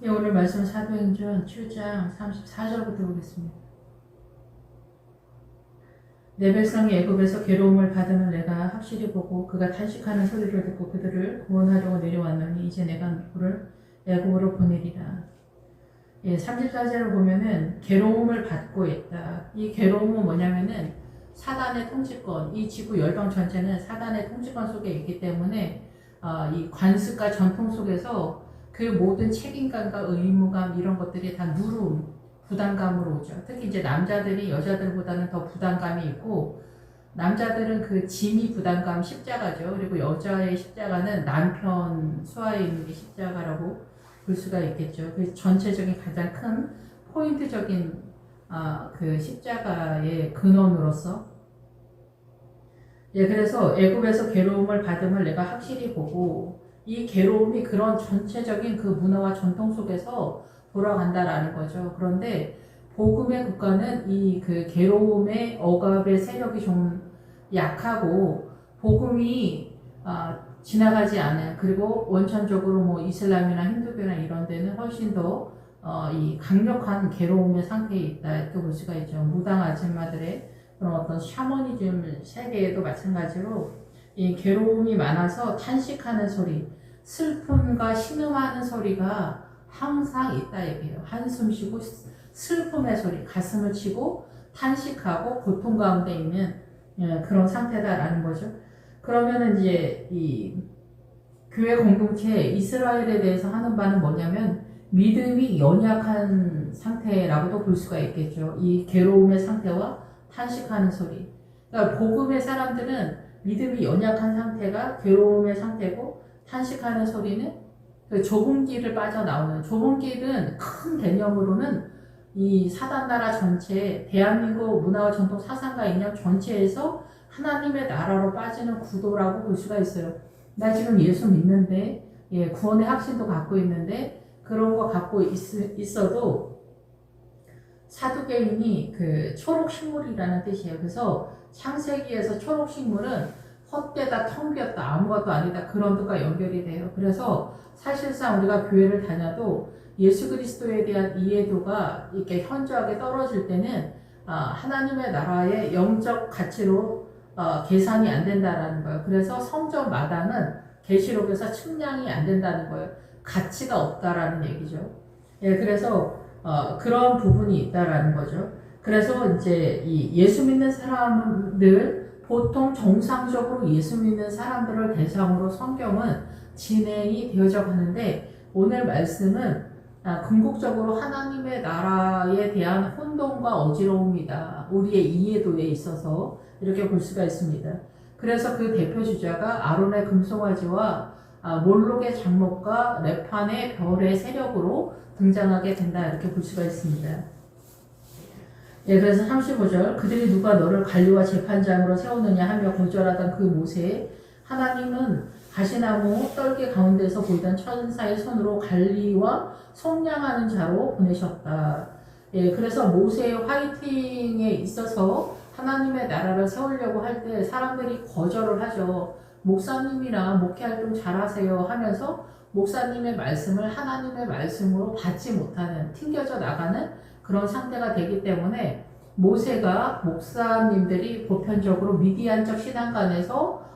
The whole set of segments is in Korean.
예, 오늘 말씀 사도행전 7장 34절부터 보겠습니다. 내 백성이 애굽에서 괴로움을 받으면 내가 확실히 보고 그가 탄식하는 소리를 듣고 그들을 구원하려고 내려왔노니 이제 내가 누구를 애굽으로 보내리라. 예, 34절을 보면은 괴로움을 받고 있다. 이 괴로움은 뭐냐면은 사단의 통치권, 이 지구 열방 전체는 사단의 통치권 속에 있기 때문에 이 관습과 전통 속에서 그 모든 책임감과 의무감 이런 것들이 다 누름, 부담감으로 오죠. 특히 이제 남자들이 여자들보다는 더 부담감이 있고, 남자들은 그 짐이 부담감 십자가죠. 그리고 여자의 십자가는 남편 수하에 있는 게 십자가라고 볼 수가 있겠죠. 그 전체적인 가장 큰 포인트적인 그 십자가의 근원으로서. 예, 그래서 애굽에서 괴로움을 받음을 내가 확실히 보고 이 괴로움이 그런 전체적인 그 문화와 전통 속에서 돌아간다라는 거죠. 그런데 복음의 국가는 이 그 괴로움의 억압의 세력이 좀 약하고 복음이 지나가지 않은, 그리고 원천적으로 뭐 이슬람이나 힌두교나 이런 데는 훨씬 더 이 강력한 괴로움의 상태에 있다 이렇게 볼 수가 있죠. 무당 아줌마들의 그런 어떤 샤머니즘 세계에도 마찬가지로 이 괴로움이 많아서 탄식하는 소리, 슬픔과 신음하는 소리가 항상 있다 얘기해요. 한숨 쉬고 슬픔의 소리, 가슴을 치고 탄식하고 고통 가운데 있는 그런 상태다라는 거죠. 그러면 이제 이 교회 공동체 이스라엘에 대해서 하는 바는 뭐냐면 믿음이 연약한 상태라고도 볼 수가 있겠죠. 이 괴로움의 상태와 탄식하는 소리. 그러니까 복음의 사람들은 믿음이 연약한 상태가 괴로움의 상태고, 탄식하는 소리는 그 좁은 길을 빠져나오는, 좁은 길은 큰 개념으로는 이 사단나라 전체, 대한민국 문화와 전통 사상과 이념 전체에서 하나님의 나라로 빠지는 구도라고 볼 수가 있어요. 나 지금 예수 믿는데, 예, 구원의 확신도 갖고 있는데, 그런 거 갖고 있어도 사두개인이 그 초록식물이라는 뜻이에요. 그래서 창세기에서 초록식물은 헛되다, 텅 비었다, 아무것도 아니다, 그런 것과 연결이 돼요. 그래서 사실상 우리가 교회를 다녀도 예수 그리스도에 대한 이해도가 이렇게 현저하게 떨어질 때는 하나님의 나라의 영적 가치로 계산이 안 된다라는 거예요. 그래서 성전마다는 계시록에서 측량이 안 된다는 거예요. 가치가 없다라는 얘기죠. 예, 그래서 그런 부분이 있다라는 거죠. 그래서 이제 이 예수 믿는 사람들, 보통 정상적으로 예수 믿는 사람들을 대상으로 성경은 진행이 되어져 가는데, 오늘 말씀은 궁극적으로 하나님의 나라에 대한 혼돈과 어지러움이다. 우리의 이해도에 있어서 이렇게 볼 수가 있습니다. 그래서 그 대표 주자가 아론의 금송아지와 몰록의 장목과 레판의 별의 세력으로 등장하게 된다 이렇게 볼 수가 있습니다. 예, 그래서 35절, 그들이 누가 너를 관리와 재판장으로 세우느냐 하며 거절하던 그 모세에 하나님은 가시나무 떨기 가운데서 보이던 천사의 손으로 관리와 속량하는 자로 보내셨다. 예, 그래서 모세의 화이팅에 있어서 하나님의 나라를 세우려고 할 때 사람들이 거절을 하죠. 목사님이나 목회활동 잘하세요 하면서 목사님의 말씀을 하나님의 말씀으로 받지 못하는, 튕겨져 나가는 그런 상태가 되기 때문에 모세가 목사님들이 보편적으로 미디안적 신앙관에서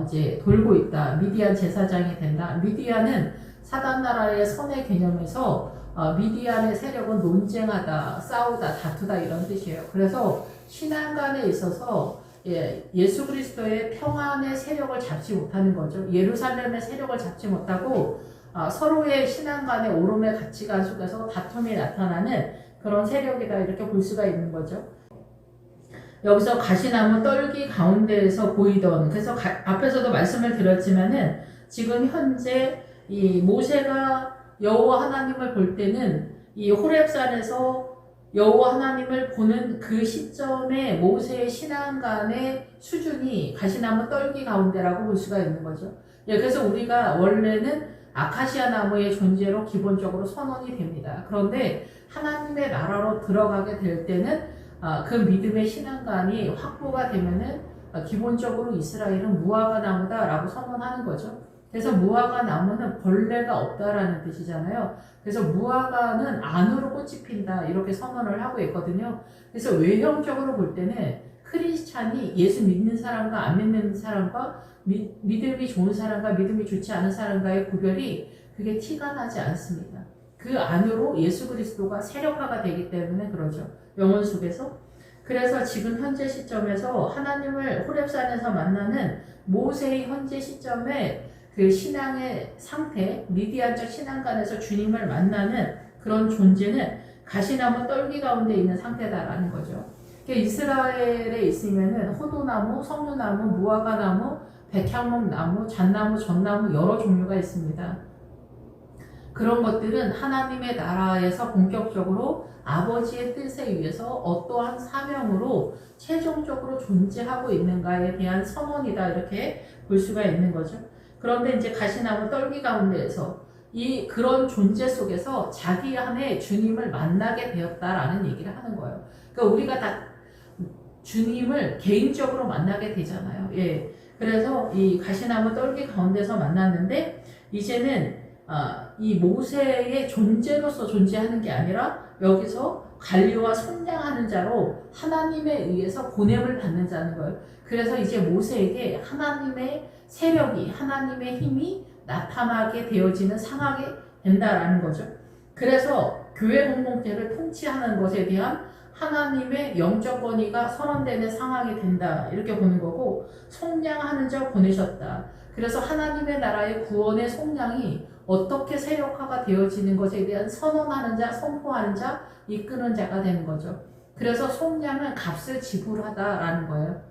이제 돌고 있다. 미디안 제사장이 된다. 미디안은 사단나라의 선의 개념에서 미디안의 세력은 논쟁하다, 싸우다, 다투다 이런 뜻이에요. 그래서 신앙관에 있어서 예수 그리스도의 평안의 세력을 잡지 못하는 거죠. 예루살렘의 세력을 잡지 못하고 서로의 신앙관의 오름의 가치관 속에서 다툼이 나타나는 그런 세력이다 이렇게 볼 수가 있는 거죠. 여기서 가시나무 떨기 가운데에서 보이던, 그래서 앞에서도 말씀을 드렸지만은 지금 현재 이 모세가 여호와 하나님을 볼 때는 이 호렙산에서 여호와 하나님을 보는 그 시점에 모세의 신앙관의 수준이 가시나무 떨기 가운데라고 볼 수가 있는 거죠. 예, 그래서 우리가 원래는 아카시아 나무의 존재로 기본적으로 선언이 됩니다. 그런데 하나님의 나라로 들어가게 될 때는 그 믿음의 신앙관이 확보가 되면은 기본적으로 이스라엘은 무화과 나무다라고 선언하는 거죠. 그래서 무화과 나무는 벌레가 없다라는 뜻이잖아요. 그래서 무화과는 안으로 꽃이 핀다 이렇게 선언을 하고 있거든요. 그래서 외형적으로 볼 때는 크리스찬이 예수 믿는 사람과 안 믿는 사람과 믿음이 좋은 사람과 믿음이 좋지 않은 사람과의 구별이 그게 티가 나지 않습니다. 그 안으로 예수 그리스도가 세력화가 되기 때문에 그러죠. 영혼 속에서. 그래서 지금 현재 시점에서 하나님을 호렙산에서 만나는 모세의 현재 시점에 그 신앙의 상태, 미디안적 신앙관에서 주님을 만나는 그런 존재는 가시나무 떨기 가운데 있는 상태다라는 거죠. 이스라엘에 있으면은 호두나무, 석류나무, 무화과나무, 백향목나무, 잣나무, 전나무 여러 종류가 있습니다. 그런 것들은 하나님의 나라에서 본격적으로 아버지의 뜻에 의해서 어떠한 사명으로 최종적으로 존재하고 있는가에 대한 선언이다 이렇게 볼 수가 있는 거죠. 그런데 이제 가시나무 떨기 가운데에서 이 그런 존재 속에서 자기 안에 주님을 만나게 되었다라는 얘기를 하는 거예요. 그러니까 우리가 다 주님을 개인적으로 만나게 되잖아요. 예. 그래서 이 가시나무 떨기 가운데서 만났는데 이제는 이 모세의 존재로서 존재하는 게 아니라 여기서 관리와 선량하는 자로 하나님에 의해서 보냄을 받는 자는 거예요. 그래서 이제 모세에게 하나님의 세력이, 하나님의 힘이 나타나게 되어지는 상황이 된다라는 거죠. 그래서 교회 공동체를 통치하는 것에 대한 하나님의 영적 권위가 선언되는 상황이 된다 이렇게 보는 거고, 속량하는 자 보내셨다. 그래서 하나님의 나라의 구원의 속량이 어떻게 세력화가 되어지는 것에 대한 선언하는 자, 선포하는 자, 이끄는 자가 되는 거죠. 그래서 속량은 값을 지불하다라는 거예요.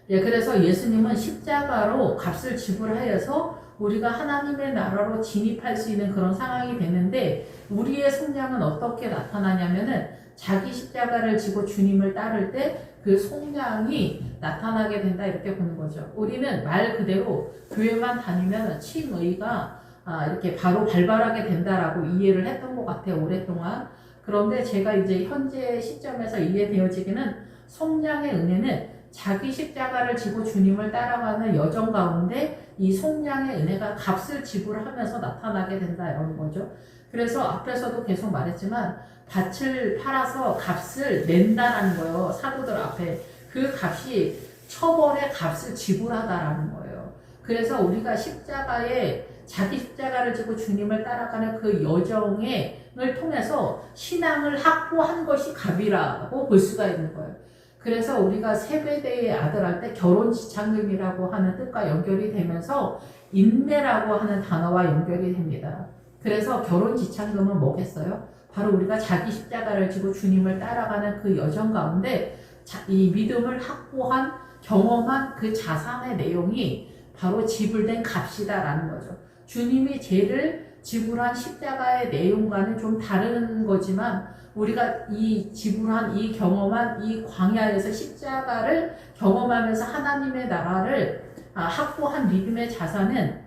예, 그래서 예수님은 십자가로 값을 지불하여서 우리가 하나님의 나라로 진입할 수 있는 그런 상황이 됐는데, 우리의 속량은 어떻게 나타나냐면은 자기 십자가를 지고 주님을 따를 때 그 속량이 나타나게 된다 이렇게 보는 거죠. 우리는 말 그대로 교회만 다니면 칭의가 이렇게 바로 발발하게 된다라고 이해를 했던 것 같아요, 오랫동안. 그런데 제가 이제 현재 시점에서 이해되어지기는 속량의 은혜는 자기 십자가를 지고 주님을 따라가는 여정 가운데 이 속량의 은혜가 값을 지불하면서 나타나게 된다 이런 거죠. 그래서 앞에서도 계속 말했지만 밭을 팔아서 값을 낸다라는 거예요. 사도들 앞에. 그 값이 처벌의 값을 지불하다라는 거예요. 그래서 우리가 십자가에 자기 십자가를 지고 주님을 따라가는 그 여정을 통해서 신앙을 확보한 것이 값이라고 볼 수가 있는 거예요. 그래서 우리가 세배대의 아들 할 때 결혼 지참금이라고 하는 뜻과 연결이 되면서 인내라고 하는 단어와 연결이 됩니다. 그래서 결혼 지참금은 뭐겠어요? 바로 우리가 자기 십자가를 지고 주님을 따라가는 그 여정 가운데 이 믿음을 확보한 경험한 그 자산의 내용이 바로 지불된 값이다라는 거죠. 주님이 죄를 지불한 십자가의 내용과는 좀 다른 거지만 우리가 이 지불한 이 경험한 이 광야에서 십자가를 경험하면서 하나님의 나라를 확보한 믿음의 자산은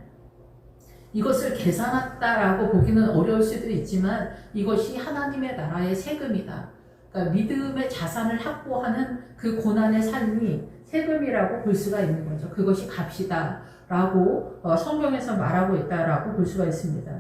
이것을 계산했다라고 보기는 어려울 수도 있지만 이것이 하나님의 나라의 세금이다. 그러니까 믿음의 자산을 확보하는 그 고난의 삶이 세금이라고 볼 수가 있는 거죠. 그것이 값이다라고 성경에서 말하고 있다라고 볼 수가 있습니다.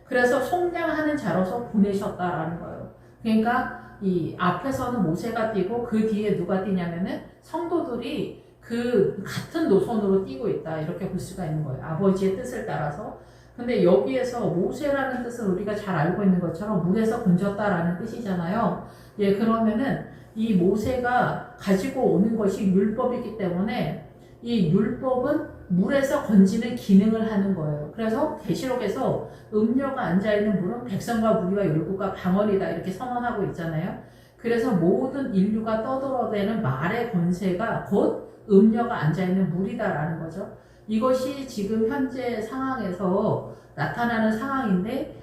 그래서 속량하는 자로서 보내셨다라는 거예요. 그러니까 이 앞에서는 모세가 뛰고 그 뒤에 누가 뛰냐면은 성도들이 그 같은 노선으로 뛰고 있다 이렇게 볼 수가 있는 거예요. 아버지의 뜻을 따라서. 근데 여기에서 모세라는 뜻은 우리가 잘 알고 있는 것처럼 물에서 건졌다라는 뜻이잖아요. 예, 그러면은 이 모세가 가지고 오는 것이 율법이기 때문에 이 율법은 물에서 건지는 기능을 하는 거예요. 그래서 계시록에서 음녀가 앉아있는 물은 백성과 무리와 율법과 방언이다 이렇게 선언하고 있잖아요. 그래서 모든 인류가 떠들어대는 말의 권세가 곧 음녀가 앉아있는 물이다라는 거죠. 이것이 지금 현재 상황에서 나타나는 상황인데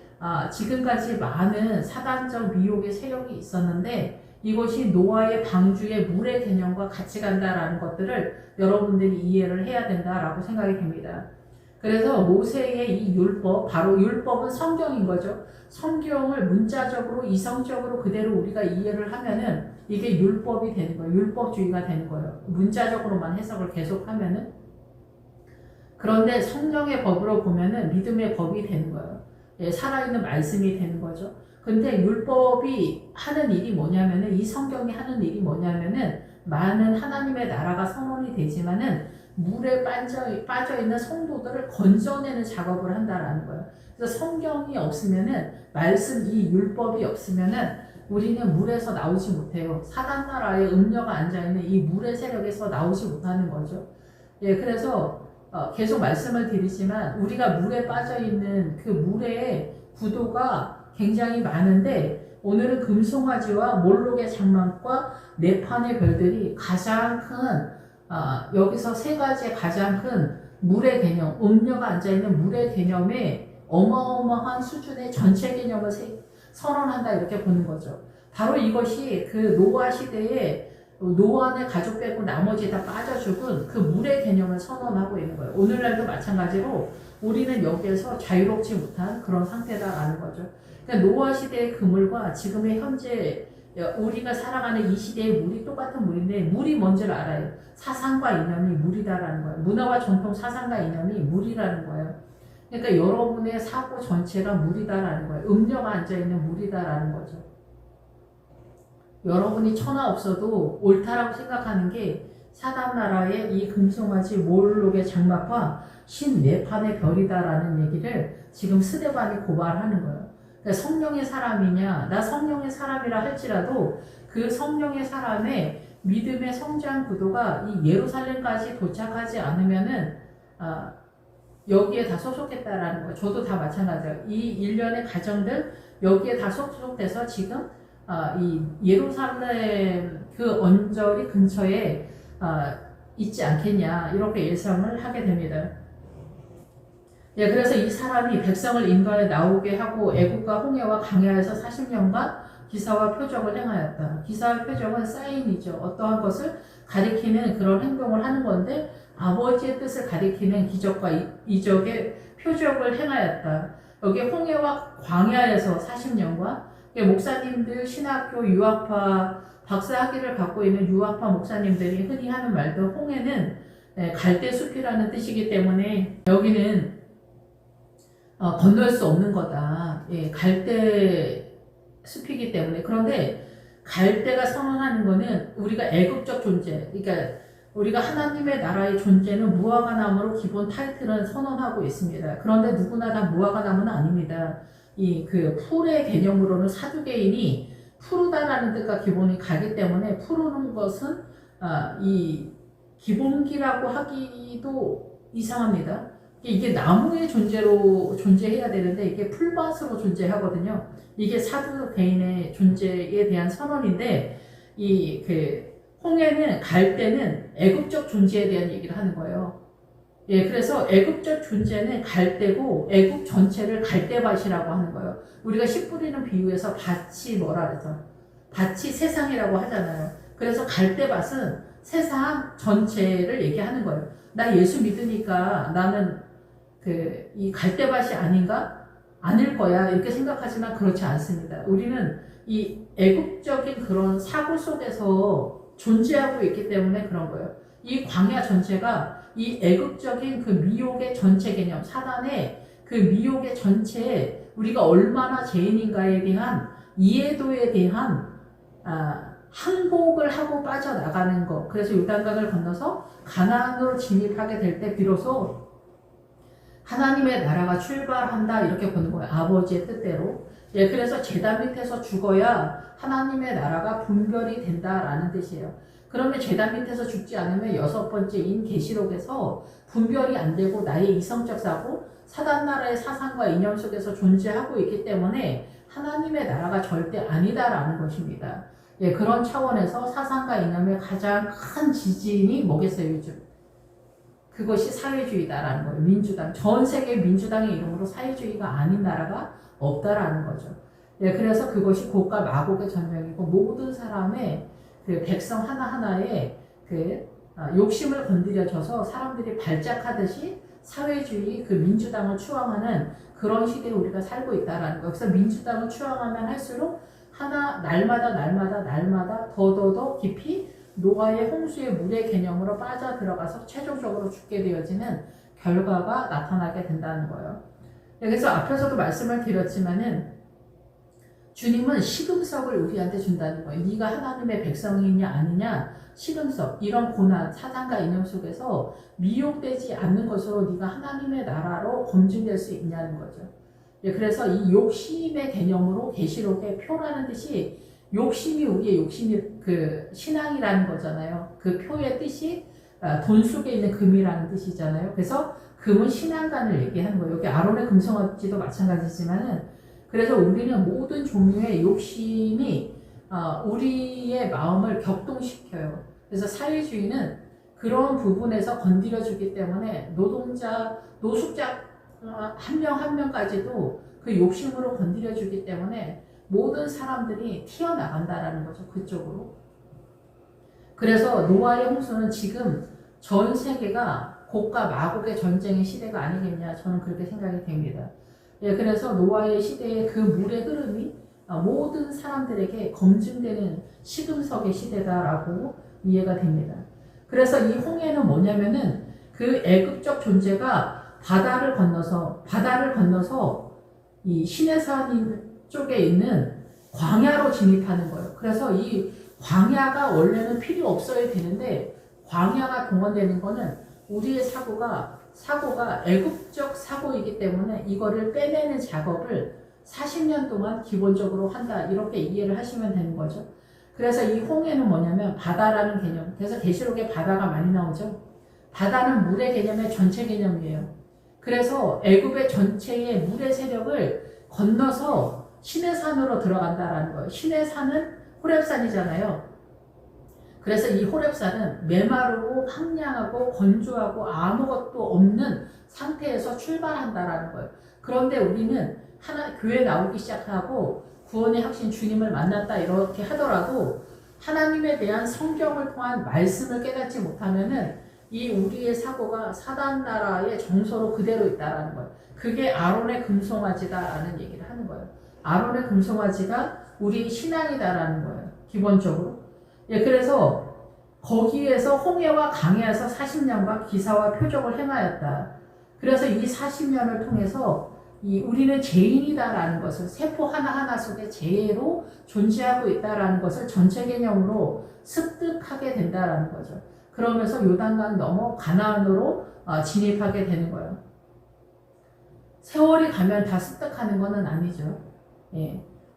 지금까지 많은 사단적 미혹의 세력이 있었는데 이것이 노아의 방주의 물의 개념과 같이 간다라는 것들을 여러분들이 이해를 해야 된다라고 생각이 됩니다. 그래서 모세의 이 율법, 바로 율법은 성경인 거죠. 성경을 문자적으로 이성적으로 그대로 우리가 이해를 하면은 이게 율법이 되는 거예요. 율법주의가 되는 거예요. 문자적으로만 해석을 계속하면은. 그런데 성령의 법으로 보면은 믿음의 법이 되는 거예요. 예, 살아있는 말씀이 되는 거죠. 근데 율법이 하는 일이 뭐냐면은, 이 성경이 하는 일이 뭐냐면은, 많은 하나님의 나라가 선언이 되지만은 물에 빠져 있는 성도들을 건져내는 작업을 한다라는 거예요. 그래서 성경이 없으면은, 말씀 이 율법이 없으면은 우리는 물에서 나오지 못해요. 사단 나라에 음녀가 앉아 있는 이 물의 세력에서 나오지 못하는 거죠. 예, 그래서 계속 말씀을 드리지만 우리가 물에 빠져 있는 그 물의 구도가 굉장히 많은데, 오늘은 금송아지와 몰록의 장막과 네 판의 별들이 가장 큰 여기서 세 가지의 가장 큰 물의 개념, 음녀가 앉아있는 물의 개념에 어마어마한 수준의 전체 개념을 선언한다, 이렇게 보는 거죠. 바로 이것이 그 노아 시대에 노아의 가족 빼고 나머지 다 빠져 죽은 그 물의 개념을 선언하고 있는 거예요. 오늘날도 마찬가지로 우리는 여기에서 자유롭지 못한 그런 상태다라는 거죠. 그러니까 노아 시대의 그물과 지금의 현재 우리가 살아가는 이 시대의 물이 똑같은 물인데, 물이 뭔지를 알아요. 사상과 이념이 물이다라는 거예요. 문화와 전통, 사상과 이념이 물이라는 거예요. 그러니까 여러분의 사고 전체가 물이다라는 거예요. 음료가 앉아있는 물이다라는 거죠. 여러분이 천하 없어도 옳다라고 생각하는 게 사단 나라의 이 금송아지 몰록의 장막과 신 네 판의 별이다라는 얘기를 지금 스데반이 고발하는 거예요. 그러니까 성령의 사람이냐, 나 성령의 사람이라 할지라도 그 성령의 사람의 믿음의 성장 구도가 이 예루살렘까지 도착하지 않으면은 여기에 다 소속했다라는 거예요. 저도 다 마찬가지예요. 이 일련의 가정들 여기에 다 소속돼서 지금 이 예루살렘 그 언저리 근처에 있지 않겠냐, 이렇게 예상을 하게 됩니다. 예, 그래서 이 사람이 백성을 인도하여 나오게 하고 애국과 홍해와 강야에서 40년간 기사와 표적을 행하였다. 기사와 표적은 사인이죠. 어떠한 것을 가리키는 그런 행동을 하는 건데, 아버지의 뜻을 가리키는 기적과 이적의 표적을 행하였다. 여기 홍해와 광야에서 40년간 목사님들, 신학교, 유학파, 박사학위를 갖고 있는 유학파 목사님들이 흔히 하는 말도, 홍해는 갈대숲이라는 뜻이기 때문에 여기는 건널 수 없는 거다. 예, 갈대 숲이기 때문에. 그런데 갈대가 선언하는 거는 우리가 애국적 존재, 그러니까 우리가 하나님의 나라의 존재는 무화과 나무로 기본 타이틀은 선언하고 있습니다. 그런데 누구나 다 무화과 나무는 아닙니다. 이 그 풀의 개념으로는 사두개인이 푸르다라는 뜻과 기본이 가기 때문에, 푸르는 것은 이 기본기라고 하기도 이상합니다. 이게 나무의 존재로 존재해야 되는데 이게 풀밭으로 존재하거든요. 이게 사두 개인의 존재에 대한 선언인데, 이 그 홍해는, 갈대는 애국적 존재에 대한 얘기를 하는 거예요. 예, 그래서 애국적 존재는 갈대고 애국 전체를 갈대밭이라고 하는 거예요. 우리가 씨 뿌리는 비유에서 밭이 뭐라 그래서 밭이 세상이라고 하잖아요. 그래서 갈대밭은 세상 전체를 얘기하는 거예요. 나 예수 믿으니까 나는 이 갈대밭이 아닌가? 아닐 거야, 이렇게 생각하지만 그렇지 않습니다. 우리는 이 애국적인 그런 사고 속에서 존재하고 있기 때문에 그런 거예요. 이 광야 전체가 이 애국적인 그 미혹의 전체 개념, 사단의 그 미혹의 전체에 우리가 얼마나 죄인인가에 대한 이해도에 대한 항복을 하고 빠져나가는 것. 그래서 요단강을 건너서 가나안으로 진입하게 될 때 비로소 하나님의 나라가 출발한다, 이렇게 보는 거예요. 아버지의 뜻대로. 예, 그래서 제단 밑에서 죽어야 하나님의 나라가 분별이 된다라는 뜻이에요. 그러면 제단 밑에서 죽지 않으면 여섯 번째인 계시록에서 분별이 안 되고 나의 이성적 사고, 사단 나라의 사상과 이념 속에서 존재하고 있기 때문에 하나님의 나라가 절대 아니다라는 것입니다. 예, 그런 차원에서 사상과 이념의 가장 큰 지진이 뭐겠어요, 요즘? 그것이 사회주의다라는 거예요. 민주당. 전 세계 민주당의 이름으로 사회주의가 아닌 나라가 없다라는 거죠. 예, 그래서 그것이 곡과 마곡의 전쟁이고, 모든 사람의 그 백성 하나하나의 욕심을 건드려줘서 사람들이 발작하듯이 사회주의, 그 민주당을 추앙하는 그런 시대에 우리가 살고 있다라는 거. 그래서 민주당을 추앙하면 할수록 날마다 더 깊이 노아의 홍수의 물의 개념으로 빠져들어가서 최종적으로 죽게 되어지는 결과가 나타나게 된다는 거예요. 그래서 앞에서도 말씀을 드렸지만은 주님은 시금석을 우리한테 준다는 거예요. 네가 하나님의 백성이냐 아니냐, 시금석, 이런 고난, 사단과 이념 속에서 미혹되지 않는 것으로 네가 하나님의 나라로 검증될 수 있냐는 거죠. 그래서 이 욕심의 개념으로 계시록의 표라는 뜻이, 욕심이 우리의 욕심이 그 신앙이라는 거잖아요. 그 표의 뜻이 돈 속에 있는 금이라는 뜻이잖아요. 그래서 금은 신앙관을 얘기하는 거예요. 여기 아론의 금송아지도 마찬가지지만은, 그래서 우리는 모든 종류의 욕심이 우리의 마음을 격동시켜요. 그래서 사회주의는 그런 부분에서 건드려주기 때문에 노동자, 노숙자 한 명 한 명까지도 그 욕심으로 건드려주기 때문에 모든 사람들이 튀어나간다라는 거죠. 그쪽으로. 그래서 노아의 홍수는 지금 전 세계가 곡과 마곡의 전쟁의 시대가 아니겠냐, 저는 그렇게 생각이 됩니다. 그래서 노아의 시대의 그 물의 흐름이 모든 사람들에게 검증되는 시금석의 시대다라고 이해가 됩니다. 그래서 이 홍해는 뭐냐면은 그 애굽적 존재가 바다를 건너서 이 시내산 쪽에 있는 광야로 진입하는 거예요. 그래서 이 광야가 원래는 필요 없어야 되는데, 광야가 동원되는 거는 우리의 사고가 애굽적 사고이기 때문에 이거를 빼내는 작업을 40년 동안 기본적으로 한다, 이렇게 이해를 하시면 되는 거죠. 그래서 이 홍해는 뭐냐면 바다라는 개념. 그래서 계시록에 바다가 많이 나오죠. 바다는 물의 개념의 전체 개념이에요. 그래서 애굽의 전체의 물의 세력을 건너서 시내산으로 들어간다라는 거예요. 시내산은 호렙산이잖아요. 그래서 이 호렙산은 메마르고 황량하고 건조하고 아무것도 없는 상태에서 출발한다라는 거예요. 그런데 우리는 교회 나오기 시작하고 구원의 확신 주님을 만났다 이렇게 하더라도 하나님에 대한 성경을 통한 말씀을 깨닫지 못하면은 이 우리의 사고가 사단 나라의 정서로 그대로 있다라는 거예요. 그게 아론의 금송아지다라는 얘기를 하는 거예요. 아론의 금송아지가 우리 신앙이다라는 거예요. 기본적으로. 그래서 거기에서 홍해와 강해에서 40년간 기사와 표적을 행하였다. 그래서 이 40년을 통해서 우리는 죄인이다라는 것을, 세포 하나하나 속에 죄로 존재하고 있다라는 것을 전체 개념으로 습득하게 된다라는 거죠. 그러면서 요단강 넘어 가나안으로 진입하게 되는 거예요. 세월이 가면 다 습득하는 것은 아니죠.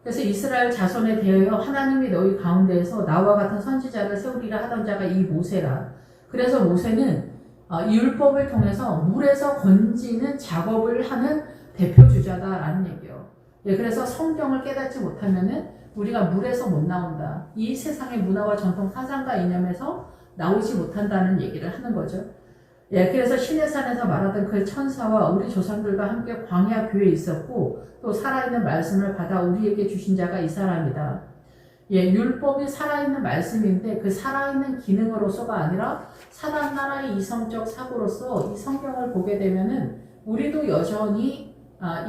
그래서 이스라엘 자손에 대하여 하나님이 너희 가운데에서 나와 같은 선지자를 세우리라 하던 자가 이 모세라. 그래서 모세는 율법을 통해서 물에서 건지는 작업을 하는 대표주자다라는 얘기예요. 그래서 성경을 깨닫지 못하면은 우리가 물에서 못 나온다. 이 세상의 문화와 전통 사상과 이념에서 나오지 못한다는 얘기를 하는 거죠. 그래서 시내산에서 말하던 그 천사와 우리 조상들과 함께 광야 교회에 있었고 또 살아있는 말씀을 받아 우리에게 주신 자가 이 사람이다. 율법이 살아있는 말씀인데 그 살아있는 기능으로서가 아니라 사단 나라의 이성적 사고로서 이 성경을 보게 되면은 우리도 여전히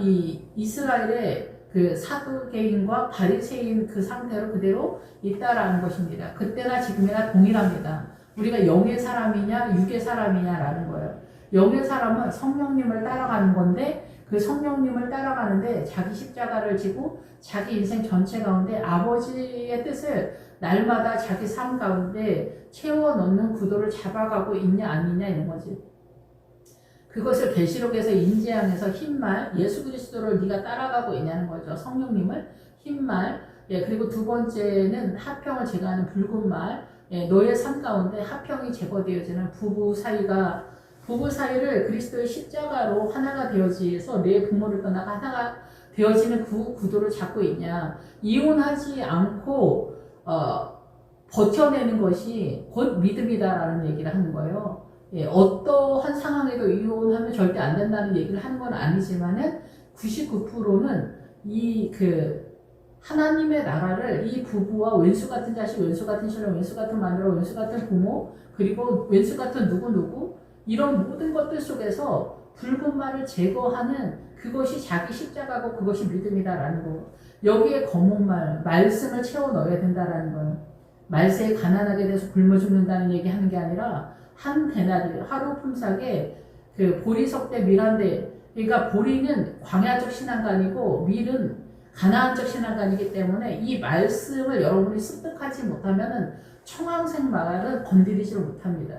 이 이스라엘의 그 사두개인과 바리새인 그 상태로 그대로 있다라는 것입니다. 그때나 지금이나 동일합니다. 우리가 영의 사람이냐 육의 사람이냐라는 거예요. 영의 사람은 성령님을 따라가는 건데 그 성령님을 따라가는데 자기 십자가를 지고 자기 인생 전체 가운데 아버지의 뜻을 날마다 자기 삶 가운데 채워넣는 구도를 잡아가고 있냐 아니냐 이런 거지. 그것을 계시록에서 인지하면서 흰말, 예수 그리스도를 네가 따라가고 있냐는 거죠. 성령님을 흰말. 그리고 두 번째는 하평을 제거하는 붉은 말. 너의 삶 가운데 하평이 제거되어지는 부부 사이를 그리스도의 십자가로 하나가 되어지서 내 부모를 떠나가 하나가 되어지는 그 구도를 잡고 있냐. 이혼하지 않고 버텨내는 것이 곧 믿음이다라는 얘기를 하는 거예요. 어떠한 상황에도 이혼하면 절대 안 된다는 얘기를 하는 건 아니지만은 99%는 하나님의 나라를 이 부부와 왼수 같은 자식, 왼수 같은 신랑, 왼수 같은 마누라, 왼수 같은 부모, 그리고 왼수 같은 누구 이런 모든 것들 속에서 붉은 말을 제거하는 그것이 자기 십자가고 그것이 믿음이다라는 거. 여기에 검은 말씀을 채워 넣어야 된다라는 거예요. 말세에 가난하게 돼서 굶어 죽는다는 얘기 하는 게 아니라 한 데나리 하루 품삯에 그 보리석대 밀한대. 그러니까 보리는 광야적 신앙관이고 밀은 가나안적 신앙관이기 때문에 이 말씀을 여러분이 습득하지 못하면은 청황색 말은 건드리지를 못합니다.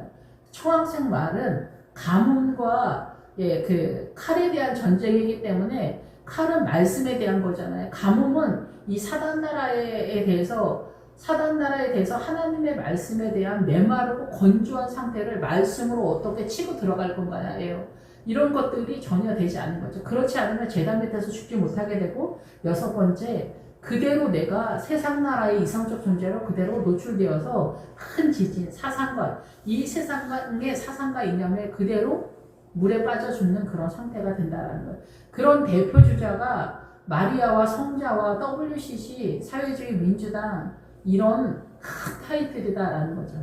청황색 말은 가문과 그 칼에 대한 전쟁이기 때문에 칼은 말씀에 대한 거잖아요. 가뭄은 이 사단 나라에 대해서 하나님의 말씀에 대한 메마르고 건조한 상태를 말씀으로 어떻게 치고 들어갈 건가요? 이런 것들이 전혀 되지 않는 거죠. 그렇지 않으면 제단 밑에서 죽지 못하게 되고, 여섯 번째, 그대로 내가 세상 나라의 이상적 존재로 그대로 노출되어서 큰 지진, 사상과 이 세상의 사상과 이념에 그대로 물에 빠져 죽는 그런 상태가 된다는 거예요. 그런 대표 주자가 마리아와 성자와 WCC, 사회주의 민주당 이런 큰 타이틀이다라는 거죠.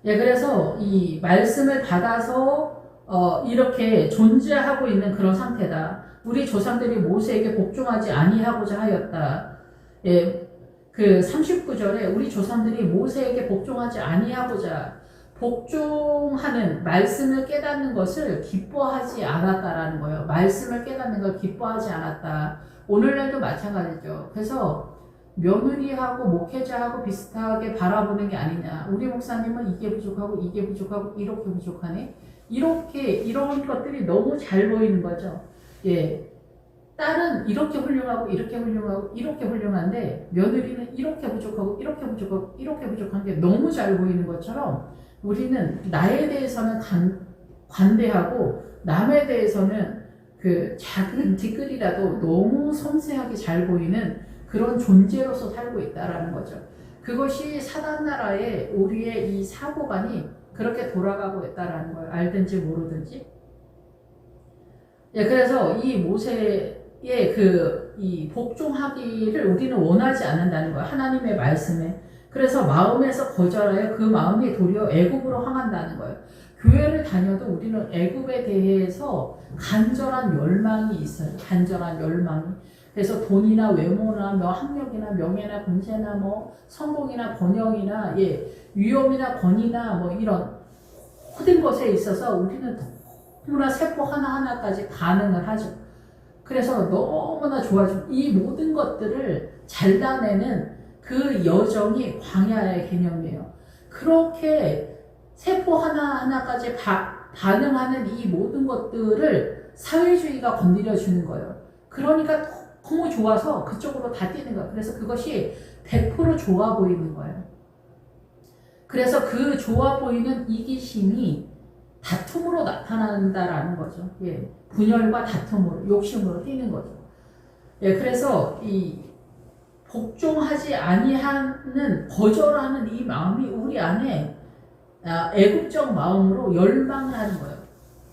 그래서 이 말씀을 받아서 이렇게 존재하고 있는 그런 상태다. 우리 조상들이 모세에게 복종하지 아니하고자 하였다. 그 39절에 우리 조상들이 모세에게 복종하지 아니하고자 복종하는 말씀을 깨닫는 것을 기뻐하지 않았다라는 거예요. 말씀을 깨닫는 걸 기뻐하지 않았다. 오늘날도 마찬가지죠. 그래서 며느리하고 목회자하고 비슷하게 바라보는 게 아니냐. 우리 목사님은 이게 부족하고 이게 부족하고 이렇게 부족하네. 이런 것들이 너무 잘 보이는 거죠. 딸은 이렇게 훌륭하고 이렇게 훌륭하고 이렇게 훌륭한데 며느리는 이렇게 부족하고 이렇게 부족하고 이렇게 부족한 게 너무 잘 보이는 것처럼 우리는 나에 대해서는 관대하고 남에 대해서는 그 작은 티끌이라도 너무 섬세하게 잘 보이는 그런 존재로서 살고 있다라는 거죠. 그것이 사단 나라의 우리의 이 사고관이 그렇게 돌아가고 있다라는 걸 알든지 모르든지. 그래서 이 모세의 이 복종하기를 우리는 원하지 않는다는 거예요. 하나님의 말씀에. 그래서 마음에서 거절하여 그 마음이 도리어 애굽으로 향한다는 거예요. 교회를 다녀도 우리는 애굽에 대해서 간절한 열망이 있어요. 간절한 열망이. 그래서 돈이나 외모나 학력이나 명예나 권세나 성공이나 번영이나 위험이나 권위나 이런 모든 것에 있어서 우리는 너무나 세포 하나하나까지 반응을 하죠. 그래서 너무나 좋아지고 이 모든 것들을 잘라내는 그 여정이 광야의 개념이에요. 그렇게 세포 하나하나까지 반응하는 이 모든 것들을 사회주의가 건드려주는 거예요. 그러니까 너무 좋아서 그쪽으로 다 뛰는 거예요. 그래서 그것이 100% 좋아 보이는 거예요. 그래서 그 좋아 보이는 이기심이 다툼으로 나타난다라는 거죠. 분열과 다툼으로, 욕심으로 뛰는 거죠. 그래서 이 복종하지 아니하는, 거절하는 이 마음이 우리 안에 애국적 마음으로 열망을 하는 거예요.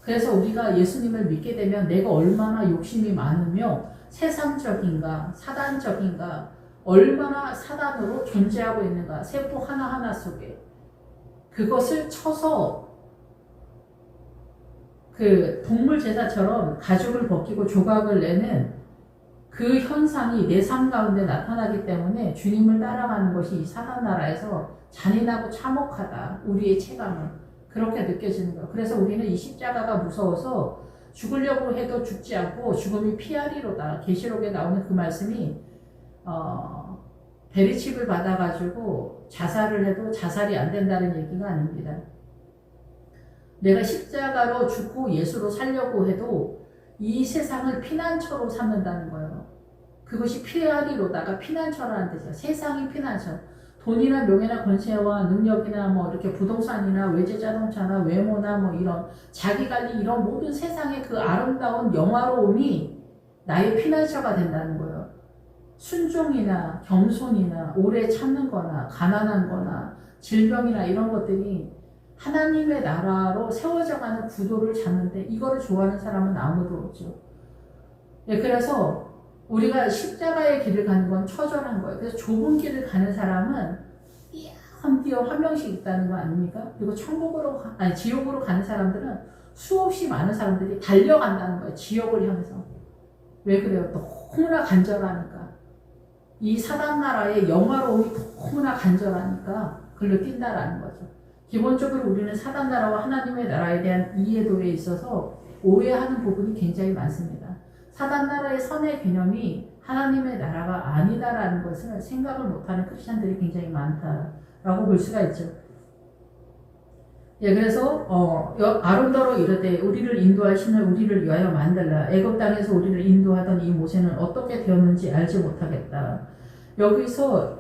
그래서 우리가 예수님을 믿게 되면 내가 얼마나 욕심이 많으며 세상적인가, 사단적인가, 얼마나 사단으로 존재하고 있는가, 세포 하나하나 속에 그것을 쳐서 그 동물 제사처럼 가죽을 벗기고 조각을 내는 그 현상이 내 삶 가운데 나타나기 때문에 주님을 따라가는 것이 이 사단 나라에서 잔인하고 참혹하다. 우리의 체감은 그렇게 느껴지는 거예요. 그래서 우리는 이 십자가가 무서워서 죽으려고 해도 죽지 않고 죽음이 피하리로다. 계시록에 나오는 그 말씀이 베리칩을 받아가지고 자살을 해도 자살이 안 된다는 얘기가 아닙니다. 내가 십자가로 죽고 예수로 살려고 해도 이 세상을 피난처로 삼는다는 거예요. 그것이 피하리로다가 피난처라는 뜻이에요. 세상이 피난처. 돈이나 명예나 권세와 능력이나 이렇게 부동산이나 외제 자동차나 외모나 이런 자기 관리 이런 모든 세상의 그 아름다운 영화로움이 나의 피난처가 된다는 거예요. 순종이나 겸손이나 오래 참는 거나 가난한 거나 질병이나 이런 것들이 하나님의 나라로 세워져 가는 구도를 잡는데 이거를 좋아하는 사람은 아무도 없죠. 그래서 우리가 십자가의 길을 가는 건 처절한 거예요. 그래서 좁은 길을 가는 사람은 띄엄띄엄 한 명씩 있다는 거 아닙니까? 그리고 지옥으로 가는 사람들은 수없이 많은 사람들이 달려간다는 거예요. 지옥을 향해서. 왜 그래요? 너무나 간절하니까. 이 사단 나라의 영화로움이 너무나 간절하니까 글로 뛴다라는 거죠. 기본적으로 우리는 사단 나라와 하나님의 나라에 대한 이해도에 있어서 오해하는 부분이 굉장히 많습니다. 사단 나라의 선의 개념이 하나님의 나라가 아니다라는 것을 생각을 못하는 크리스찬들이 굉장히 많다라고 볼 수가 있죠. 예, 그래서 아론더러 이르되 우리를 인도할 신을 우리를 위하여 만들라. 애굽 땅에서 우리를 인도하던 이 모세는 어떻게 되었는지 알지 못하겠다. 여기서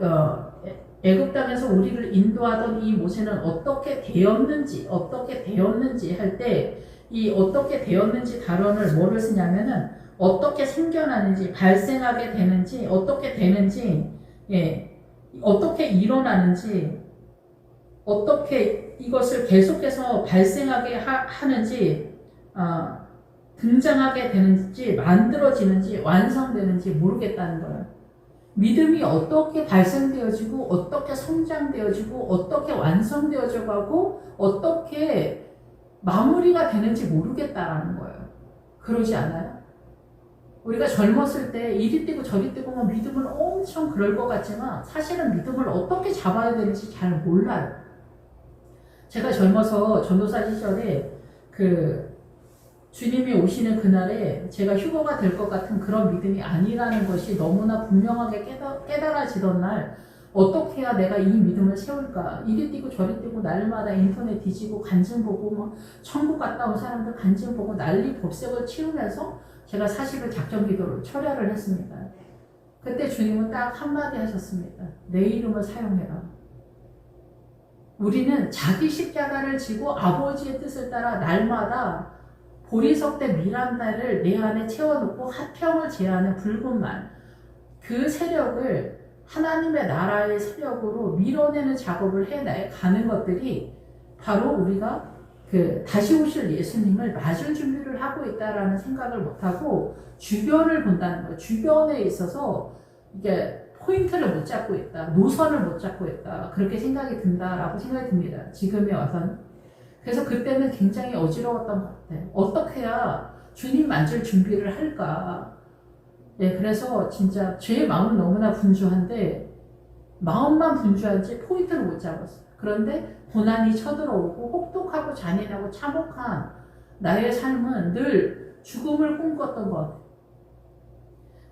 애굽 땅에서 우리를 인도하던 이 모세는 어떻게 되었는지 할 때 이 어떻게 되었는지 단어를 뭐를 쓰냐면은 어떻게 생겨나는지, 발생하게 되는지, 어떻게 되는지, 예, 어떻게 일어나는지, 어떻게 이것을 계속해서 발생하게 하는지, 등장하게 되는지, 만들어지는지, 완성되는지 모르겠다는 거예요. 믿음이 어떻게 발생되어지고, 어떻게 성장되어지고, 어떻게 완성되어져 가고, 어떻게 마무리가 되는지 모르겠다라는 거예요. 그러지 않아요? 우리가 젊었을 때 이리 뛰고 저리 뛰고 막 믿음은 엄청 그럴 것 같지만 사실은 믿음을 어떻게 잡아야 되는지 잘 몰라요. 제가 젊어서 전도사 시절에 주님이 오시는 그날에 제가 휴거가 될 것 같은 그런 믿음이 아니라는 것이 너무나 분명하게 깨달아지던 날, 어떻게 해야 내가 이 믿음을 세울까? 이리 뛰고 저리 뛰고 날마다 인터넷 뒤지고 간증 보고 막 천국 갔다 온 사람들 간증 보고 난리 법석을 치우면서 제가 40일 작전 기도를 철야를 했습니다. 그때 주님은 딱 한마디 하셨습니다. 내 이름을 사용해라. 우리는 자기 십자가를 지고 아버지의 뜻을 따라 날마다 보리석대 미란다를 내 안에 채워놓고 하평을 제하는 붉은 말, 그 세력을 하나님의 나라의 세력으로 밀어내는 작업을 해가는 것들이 바로 우리가 다시 오실 예수님을 맞을 준비를 하고 있다라는 생각을 못하고 주변을 본다는 거예요. 주변에 있어서 이게 포인트를 못 잡고 있다, 노선을 못 잡고 있다, 그렇게 생각이 든다라고 생각이 듭니다. 지금에 와서는. 그래서 그때는 굉장히 어지러웠던 것 같아요. 어떻게 해야 주님 만질 준비를 할까? 네, 그래서 진짜 제 마음은 너무나 분주한데 마음만 분주한지 포인트를 못 잡았어요. 그런데 고난이 쳐들어오고 혹독하고 잔인하고 참혹한 나의 삶은 늘 죽음을 꿈꿨던 것 같아요.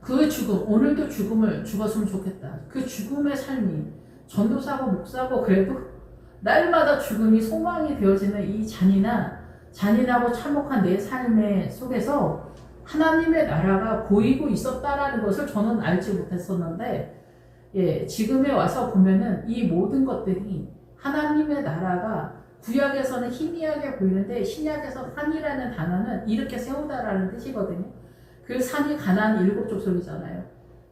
그 죽음, 오늘도 죽었으면 좋겠다. 그 죽음의 삶이 전도사고 목사고 그래도 날마다 죽음이 소망이 되어지는 이 잔인하고 참혹한 내 삶의 속에서 하나님의 나라가 보이고 있었다라는 것을 저는 알지 못했었는데, 예, 지금에 와서 보면은 이 모든 것들이 하나님의 나라가 구약에서는 희미하게 보이는데 신약에서 산이라는 단어는 이렇게 세우다라는 뜻이거든요. 그 산이 가나안 7 족속이잖아요.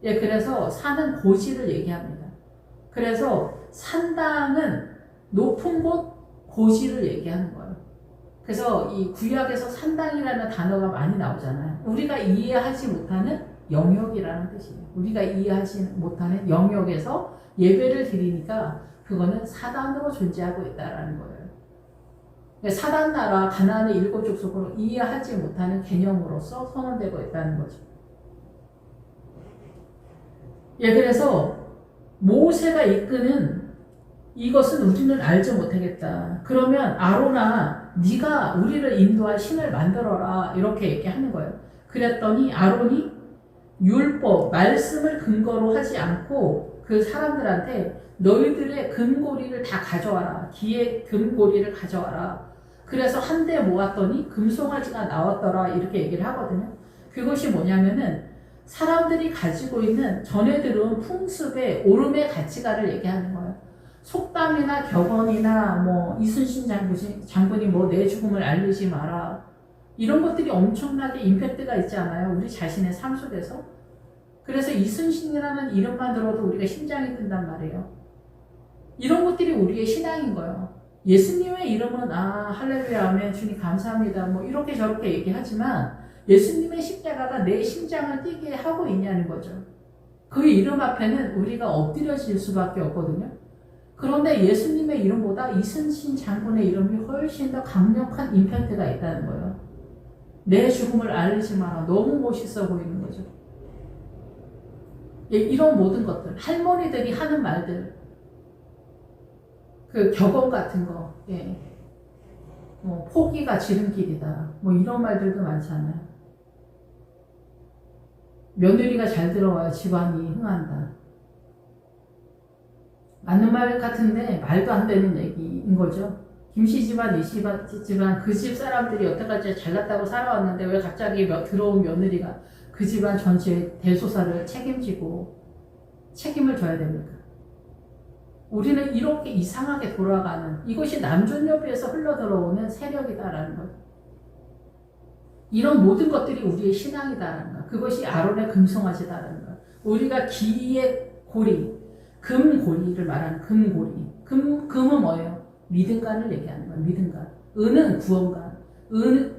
예, 그래서 산은 고지를 얘기합니다. 그래서 산당은 높은 곳 고지를 얘기하는 거예요. 그래서 이 구약에서 산당이라는 단어가 많이 나오잖아요. 우리가 이해하지 못하는 영역이라는 뜻이에요. 우리가 이해하지 못하는 영역에서 예배를 드리니까 그거는 사단으로 존재하고 있다는 거예요. 사단 나라 가나안의 7 족속으로 이해하지 못하는 개념으로서 선언되고 있다는 거죠. 예, 그래서 모세가 이끄는 이것은 우리는 알지 못하겠다. 그러면 아론아, 네가 우리를 인도할 신을 만들어라, 이렇게 얘기하는 거예요. 그랬더니 아론이 율법, 말씀을 근거로 하지 않고 그 사람들한테 너희들의 금고리를 다 가져와라. 기의 금고리를 가져와라. 그래서 한데 모았더니 금송아지가 나왔더라, 이렇게 얘기를 하거든요. 그것이 뭐냐면은 사람들이 가지고 있는 전에 들은 풍습의 오름의 가치가를 얘기하는 거예요. 속담이나 격언이나 뭐 이순신 장군이 뭐 내 죽음을 알리지 마라, 이런 것들이 엄청나게 임팩트가 있지 않아요? 우리 자신의 삶 속에서. 그래서 이순신이라는 이름만 들어도 우리가 심장이 뜬단 말이에요. 이런 것들이 우리의 신앙인 거예요. 예수님의 이름은 할렐루야 아멘 주님 감사합니다 뭐 이렇게 저렇게 얘기하지만 예수님의 십자가가 내 심장을 뛰게 하고 있냐는 거죠. 그 이름 앞에는 우리가 엎드려질 수밖에 없거든요. 그런데 예수님의 이름보다 이순신 장군의 이름이 훨씬 더 강력한 임팩트가 있다는 거예요. 내 죽음을 알리지 마라. 너무 멋있어 보이는 거죠. 이런 모든 것들, 할머니들이 하는 말들, 그 격언 같은 거, 예. 뭐 포기가 지름길이다. 뭐 이런 말들도 많잖아요. 며느리가 잘 들어와야 집안이 흥한다. 맞는 말 같은데 말도 안 되는 얘기인 거죠. 김씨 집안, 이씨 집안, 그 집 사람들이 여태까지 잘났다고 살아왔는데 왜 갑자기 들어온 며느리가 그 집안 전체의 대소사를 책임지고 책임을 져야 됩니까? 우리는 이렇게 이상하게 돌아가는, 이것이 남존여비에서 흘러들어오는 세력이다라는 것. 이런 모든 것들이 우리의 신앙이다라는 것. 그것이 아론의 금송아지다라는 것. 우리가 기의 고리, 금고리를 말하는 금고리. 금은 뭐예요? 믿음간을 얘기하는 거예요. 믿음간. 은은 구원간.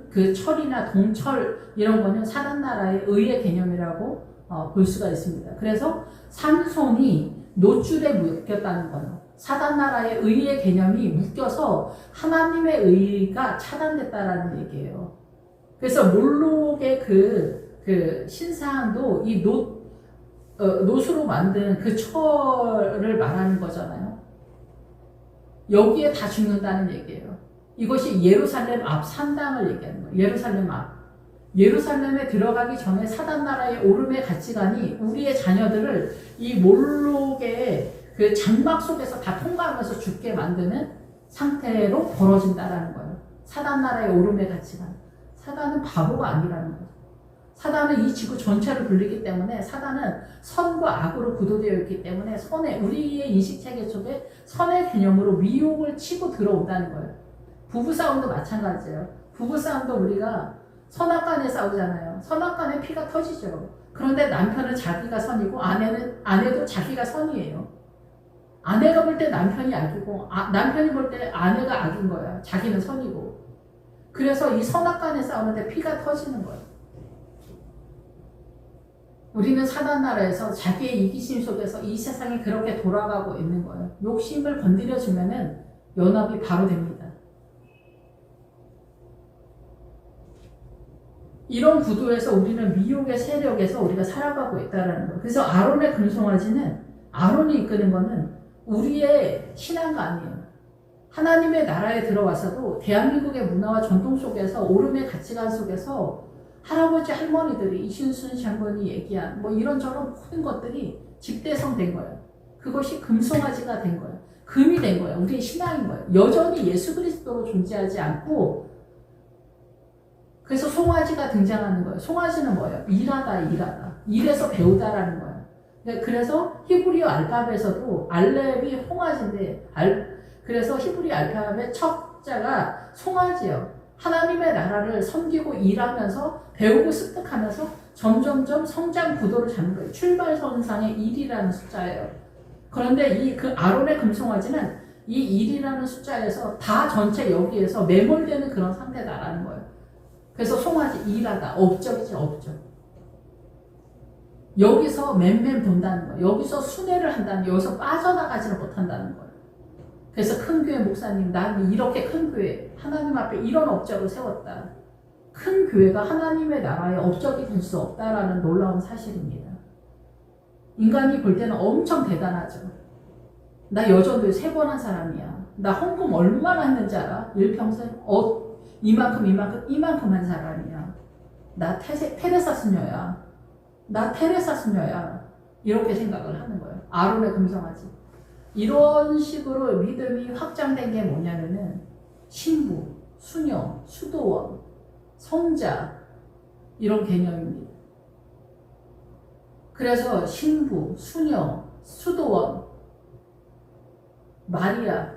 그 철이나 동철 이런 거는 사단 나라의 의의 개념이라고 볼 수가 있습니다. 그래서 삼손이 노줄에 묶였다는 거예요. 사단 나라의 의의 개념이 묶여서 하나님의 의가 차단됐다라는 얘기예요. 그래서 몰록의 그 신상도 이 노수로 만든 그 철을 말하는 거잖아요. 여기에 다 죽는다는 얘기예요. 이것이 예루살렘 앞 산당을 얘기하는 거예요. 예루살렘 앞. 예루살렘에 들어가기 전에 사단 나라의 오름의 가치관이 우리의 자녀들을 이 몰록의 그 장막 속에서 다 통과하면서 죽게 만드는 상태로 벌어진다라는 거예요. 사단 나라의 오름의 가치관. 사단은 바보가 아니라는 거죠. 사단은 이 지구 전체를 불리기 때문에 사단은 선과 악으로 구도되어 있기 때문에 우리의 인식체계 속에 선의 개념으로 미혹을 치고 들어온다는 거예요. 부부싸움도 마찬가지예요. 부부싸움도 우리가 선악간에 싸우잖아요. 선악간에 피가 터지죠. 그런데 남편은 자기가 선이고 아내도 자기가 선이에요. 아내가 볼 때 남편이 악이고 남편이 볼 때 아내가 악인 거야. 자기는 선이고. 그래서 이 선악간에 싸우는데 피가 터지는 거예요. 우리는 사단 나라에서 자기의 이기심 속에서 이 세상이 그렇게 돌아가고 있는 거예요. 욕심을 건드려주면은 연합이 바로 됩니다. 이런 구도에서 우리는 미혹의 세력에서 우리가 살아가고 있다는 거예요. 그래서 아론의 금송아지는, 아론이 이끄는 거는 우리의 신앙가 아니에요. 하나님의 나라에 들어와서도 대한민국의 문화와 전통 속에서 오름의 가치관 속에서 할아버지 할머니들이 이순신 장군이 얘기한 뭐 이런저런 모든 것들이 집대성된 거예요. 그것이 금송아지가 된 거예요. 금이 된 거예요. 우리의 신앙인 거예요. 여전히 예수 그리스도로 존재하지 않고, 그래서 송아지가 등장하는 거예요. 송아지는 뭐예요? 일하다. 일해서 배우다라는 거예요. 그래서 히브리어 알파벳에서도 알렙이 홍아지인데, 그래서 히브리 알파벳 첫 자가 송아지예요. 하나님의 나라를 섬기고 일하면서 배우고 습득하면서 점점점 성장 구도를 잡는 거예요. 출발선상의 1이라는 숫자예요. 그런데 그 아론의 금송아지는 이 1이라는 숫자에서 다 전체 여기에서 매몰되는 그런 상태다라는 거예요. 그래서 송아지 일하다. 업적이지, 업적. 여기서 맴맴 돈다는 거예요. 여기서 순회를 한다는 거예요. 여기서 빠져나가지는 못한다는 거예요. 그래서 큰 교회 목사님, 나는 이렇게 큰 교회, 하나님 앞에 이런 업적을 세웠다. 큰 교회가 하나님의 나라의 업적이 될 수 없다라는 놀라운 사실입니다. 인간이 볼 때는 엄청 대단하죠. 나 여전도에 3번 한 사람이야. 나 헌금 얼마나 했는지 알아? 일평생? 이만큼 한 사람이야. 나 테레사 수녀야. 나 테레사 수녀야. 이렇게 생각을 하는 거예요. 아론의 금송아지. 이런 식으로 믿음이 확장된 게 뭐냐면은 신부, 수녀, 수도원, 성자 이런 개념입니다. 그래서 신부, 수녀, 수도원, 마리아,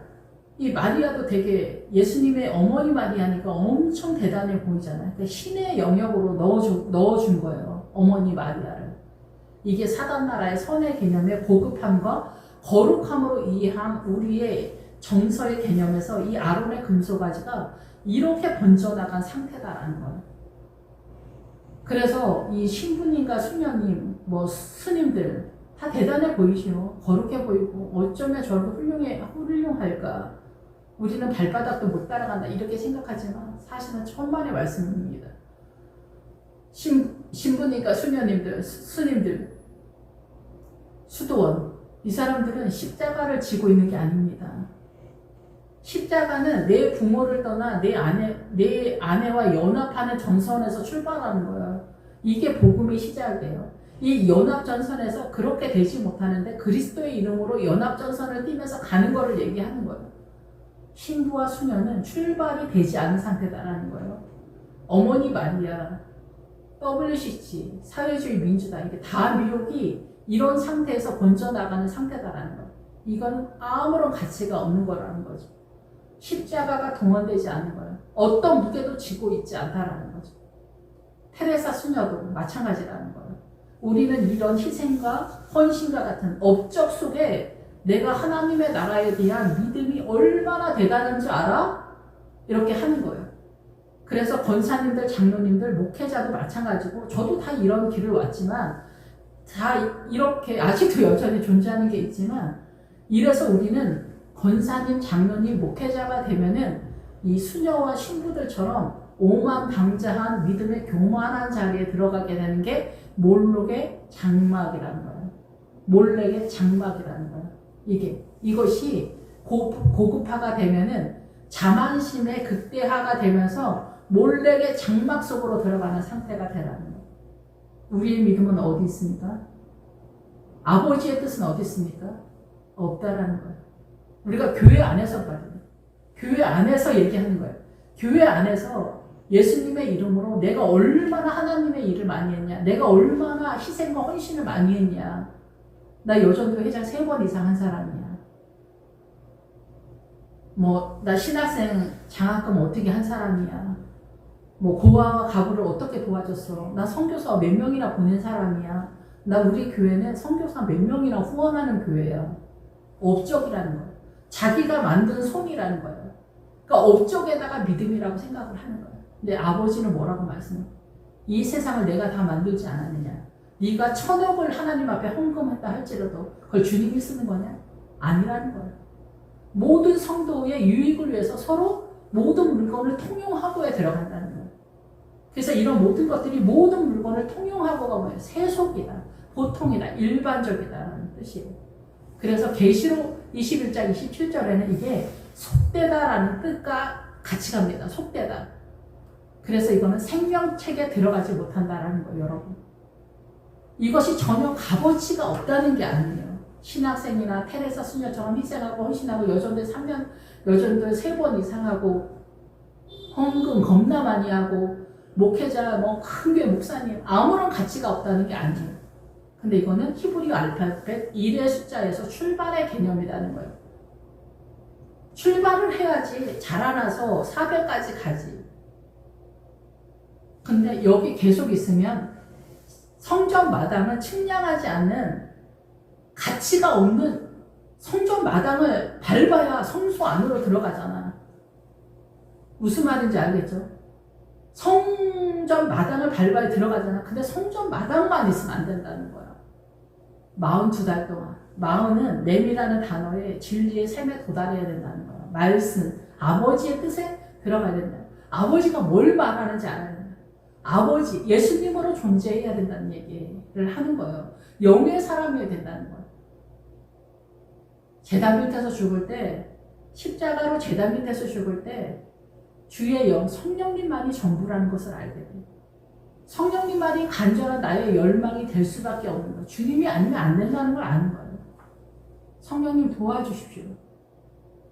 이 마리아도 되게 예수님의 어머니 마리아니까 엄청 대단해 보이잖아요. 그러니까 신의 영역으로 넣어준 거예요. 어머니 마리아를. 이게 사단 나라의 선의 개념의 고급함과 거룩함으로 이해한 우리의 정서의 개념에서 이 아론의 금송아지가 이렇게 번져나간 상태다라는 거예요. 그래서 이 신부님과 수녀님, 뭐 스님들 다 대단해 보이시오. 거룩해 보이고 어쩌면 저렇게 훌륭할까. 우리는 발바닥도 못 따라간다 이렇게 생각하지만 사실은 천만의 말씀입니다. 신부님과 수녀님들, 스님들, 수도원 이 사람들은 십자가를 지고 있는 게 아닙니다. 십자가는 내 부모를 떠나 내 아내와 연합하는 전선에서 출발하는 거예요. 이게 복음의 시작이에요. 이 연합전선에서 그렇게 되지 못하는데 그리스도의 이름으로 연합전선을 뛰면서 가는 거를 얘기하는 거예요. 신부와 수녀는 출발이 되지 않은 상태다라는 거예요. 어머니 마리아, WCC, 사회주의 민주당, 이게 다 미혹이 이런 상태에서 번져나가는 상태다라는 거예요. 이건 아무런 가치가 없는 거라는 거죠. 십자가가 동원되지 않는 거예요. 어떤 무게도 지고 있지 않다라는 거죠. 테레사 수녀도 마찬가지라는 거예요. 우리는 이런 희생과 헌신과 같은 업적 속에 내가 하나님의 나라에 대한 믿음이 얼마나 대단한 줄 알아? 이렇게 하는 거예요. 그래서 권사님들, 장로님들, 목회자도 마찬가지고 저도 다 이런 길을 왔지만 다 이렇게 아직도 여전히 존재하는 게 있지만 이래서 우리는 권사님, 장로님, 목회자가 되면은 이 수녀와 신부들처럼 오만방자한 믿음의 교만한 자리에 들어가게 되는 게 몰록의 장막이라는 거예요. 몰렉의 장막이라는 거예요. 이것이 고급화가 되면은 자만심의 극대화가 되면서 몰렉의 장막 속으로 들어가는 상태가 되라는 거예요. 우리의 믿음은 어디 있습니까? 아버지의 뜻은 어디 있습니까? 없다라는 거예요. 우리가 교회 안에서 봐요. 교회 안에서 얘기하는 거예요. 교회 안에서 예수님의 이름으로 내가 얼마나 하나님의 일을 많이 했냐, 내가 얼마나 희생과 헌신을 많이 했냐, 나 여전도 회장 3번 이상 한 사람이야. 나 신학생 장학금 어떻게 한 사람이야. 고아와 가부를 어떻게 도와줬어. 나 선교사 몇 명이나 보낸 사람이야. 나 우리 교회는 선교사 몇 명이나 후원하는 교회야. 업적이라는 거예요. 자기가 만든 손이라는 거예요. 그러니까 업적에다가 믿음이라고 생각을 하는 거예요. 근데 아버지는 뭐라고 말씀해요? 이 세상을 내가 다 만들지 않았느냐. 네가 1000억을 하나님 앞에 헌금했다 할지라도 그걸 주님이 쓰는 거냐? 아니라는 거예요. 모든 성도의 유익을 위해서 서로 모든 물건을 통용하고에 들어간다는 거예요. 그래서 이런 모든 것들이 모든 물건을 통용하고가 뭐예요? 세속이다, 보통이다, 일반적이다라는 뜻이에요. 그래서 계시록 21장 27절에는 이게 속되다라는 뜻과 같이 갑니다. 속되다. 그래서 이거는 생명책에 들어가지 못한다라는 거예요, 여러분. 이것이 전혀 값어치가 없다는 게 아니에요. 신학생이나 테레사 수녀처럼 희생하고 헌신하고 여전도에 3번 이상 하고 헌금 겁나 많이 하고 목회자 큰 교회 목사님 아무런 가치가 없다는 게 아니에요. 근데 이거는 히브리어 알파벳 1의 숫자에서 출발의 개념이라는 거예요. 출발을 해야지 자라나서 사별까지 가지. 근데 여기 계속 있으면 성전 마당은 측량하지 않는 가치가 없는 성전 마당을 밟아야 성소 안으로 들어가잖아. 무슨 말인지 알겠죠? 성전 마당을 밟아야 들어가잖아. 근데 성전 마당만 있으면 안 된다는 거야. 42달 동안. 마흔은 렘이라는 단어에 진리의 샘에 도달해야 된다는 거야. 말씀, 아버지의 뜻에 들어가야 된다. 아버지가 뭘 말하는지 알아야 된다. 아버지, 예수님으로 존재해야 된다는 얘기를 하는 거예요. 영의 사람이어야 된다는 거예요. 제단 밑에서 죽을 때, 십자가로 제단 밑에서 죽을 때 주의 영, 성령님만이 전부라는 것을 알게 돼요. 성령님만이 간절한 나의 열망이 될 수밖에 없는 거예요. 주님이 아니면 안 된다는 걸 아는 거예요. 성령님 도와주십시오.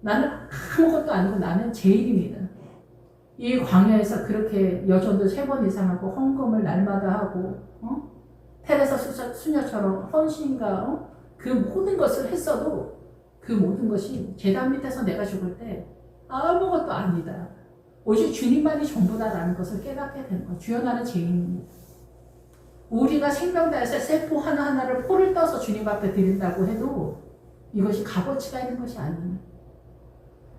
나는 아무것도 아니고 나는 죄인입니다. 이 광야에서 그렇게 여전도 3번 이상 하고 헌금을 날마다 하고 테레사 수녀처럼 헌신과 그 모든 것을 했어도 그 모든 것이 제단 밑에서 내가 죽을 때 아무것도 아니다. 오직 주님만이 전부다라는 것을 깨닫게 되는 거예요. 주여 나는 죄인입니다. 우리가 생명 다해서 세포 하나하나를 포를 떠서 주님 앞에 드린다고 해도 이것이 값어치가 있는 것이 아닙니다.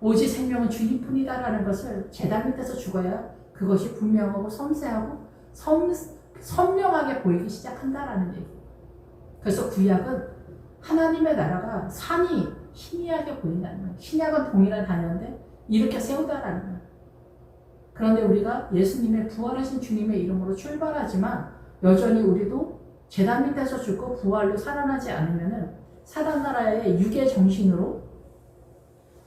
오직 생명은 주님뿐이다라는 것을 제단 밑에서 죽어야 그것이 분명하고 섬세하고 선명하게 보이기 시작한다라는 얘기예요. 그래서 구약은 하나님의 나라가 산이 희미하게 보인다는 거예요. 신약은 동일한 단어인데 이렇게 세우다라는 거예요. 그런데 우리가 예수님의 부활하신 주님의 이름으로 출발하지만 여전히 우리도 제단 밑에서 죽고 부활로 살아나지 않으면 사단 나라의 육의 정신으로